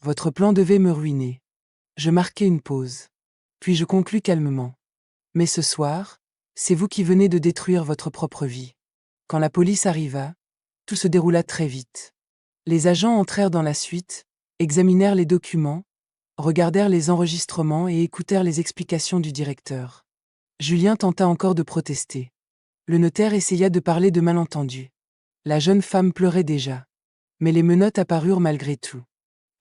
A: Votre plan devait me ruiner. Je marquai une pause. Puis je conclus calmement. Mais ce soir, c'est vous qui venez de détruire votre propre vie. Quand la police arriva, tout se déroula très vite. Les agents entrèrent dans la suite, examinèrent les documents, regardèrent les enregistrements et écoutèrent les explications du directeur. Julien tenta encore de protester. Le notaire essaya de parler de malentendus. La jeune femme pleurait déjà. Mais les menottes apparurent malgré tout.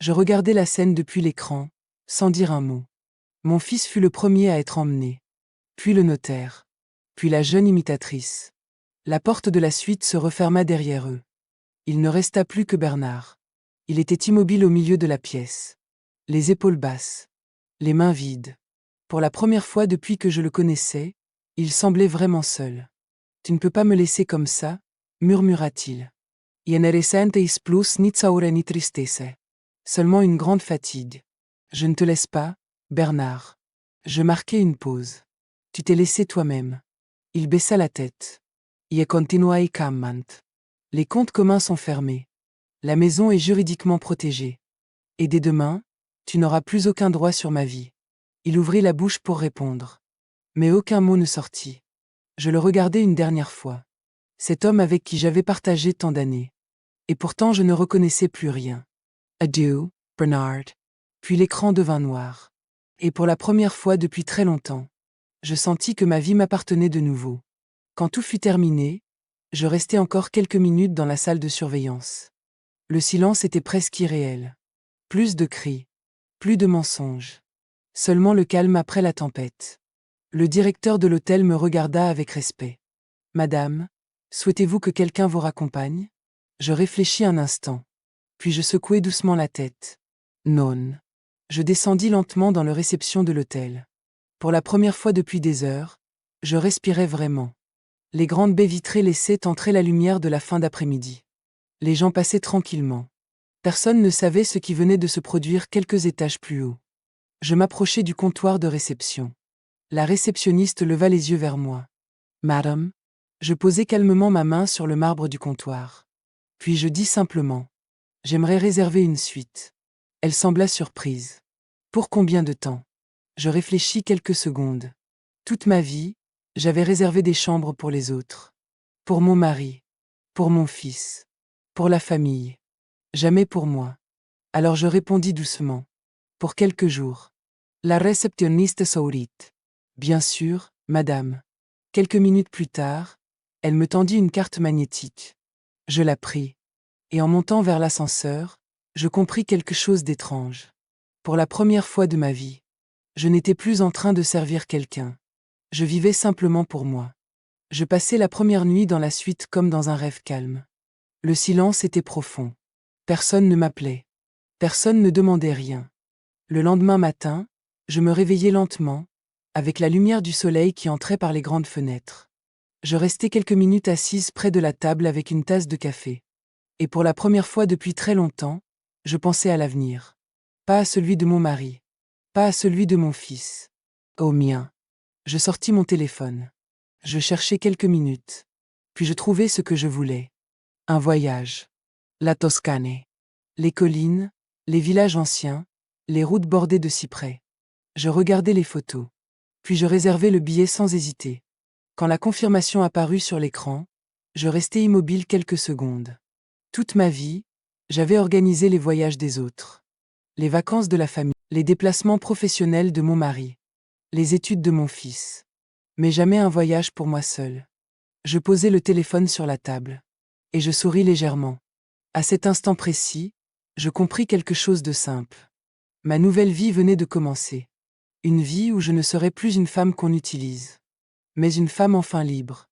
A: Je regardai la scène depuis l'écran, sans dire un mot. Mon fils fut le premier à être emmené. Puis le notaire. Puis la jeune imitatrice. La porte de la suite se referma derrière eux. Il ne resta plus que Bernard. Il était immobile au milieu de la pièce. Les épaules basses. Les mains vides. Pour la première fois depuis que je le connaissais, il semblait vraiment seul. « Tu ne peux pas me laisser comme ça » murmura-t-il. « Je ne ressentais plus ni zaure ni tristesse. » Seulement une grande fatigue. « Je ne te laisse pas, Bernard. » Je marquai une pause. « Tu t'es laissé toi-même. » Il baissa la tête. « Je continuai calmant. » Les comptes communs sont fermés. La maison est juridiquement protégée. Et dès demain, tu n'auras plus aucun droit sur ma vie. Il ouvrit la bouche pour répondre. Mais aucun mot ne sortit. Je le regardai une dernière fois. Cet homme avec qui j'avais partagé tant d'années. Et pourtant je ne reconnaissais plus rien. Adieu, Bernard. Puis l'écran devint noir. Et pour la première fois depuis très longtemps, je sentis que ma vie m'appartenait de nouveau. Quand tout fut terminé, je restai encore quelques minutes dans la salle de surveillance. Le silence était presque irréel. Plus de cris. Plus de mensonges. Seulement le calme après la tempête. Le directeur de l'hôtel me regarda avec respect. « Madame, souhaitez-vous que quelqu'un vous raccompagne » Je réfléchis un instant. Puis je secouai doucement la tête. « Non. » Je descendis lentement dans la réception de l'hôtel. Pour la première fois depuis des heures, je respirais vraiment. Les grandes baies vitrées laissaient entrer la lumière de la fin d'après-midi. Les gens passaient tranquillement. Personne ne savait ce qui venait de se produire quelques étages plus haut. Je m'approchai du comptoir de réception. La réceptionniste leva les yeux vers moi. « Madame ?» Je posai calmement ma main sur le marbre du comptoir. Puis je dis simplement « J'aimerais réserver une suite. » Elle sembla surprise. « Pour combien de temps ?» Je réfléchis quelques secondes. Toute ma vie, j'avais réservé des chambres pour les autres. Pour mon mari. Pour mon fils. Pour la famille. Jamais pour moi. Alors je répondis doucement. Pour quelques jours. La réceptionniste sourit. Bien sûr, madame. Quelques minutes plus tard, elle me tendit une carte magnétique. Je la pris. Et en montant vers l'ascenseur, je compris quelque chose d'étrange. Pour la première fois de ma vie, je n'étais plus en train de servir quelqu'un. Je vivais simplement pour moi. Je passais la première nuit dans la suite comme dans un rêve calme. Le silence était profond. Personne ne m'appelait. Personne ne demandait rien. Le lendemain matin, je me réveillai lentement, avec la lumière du soleil qui entrait par les grandes fenêtres. Je restai quelques minutes assise près de la table avec une tasse de café. Et pour la première fois depuis très longtemps, je pensais à l'avenir. Pas à celui de mon mari. Pas à celui de mon fils. Au mien. Je sortis mon téléphone. Je cherchai quelques minutes. Puis je trouvai ce que je voulais. Un voyage. La Toscane. Les collines, les villages anciens, les routes bordées de cyprès. Je regardai les photos. Puis je réservai le billet sans hésiter. Quand la confirmation apparut sur l'écran, je restai immobile quelques secondes. Toute ma vie, j'avais organisé les voyages des autres. Les vacances de la famille, les déplacements professionnels de mon mari, les études de mon fils. Mais jamais un voyage pour moi seul. Je posai le téléphone sur la table. Et je souris légèrement. À cet instant précis, je compris quelque chose de simple. Ma nouvelle vie venait de commencer. Une vie où je ne serais plus une femme qu'on utilise, mais une femme enfin libre.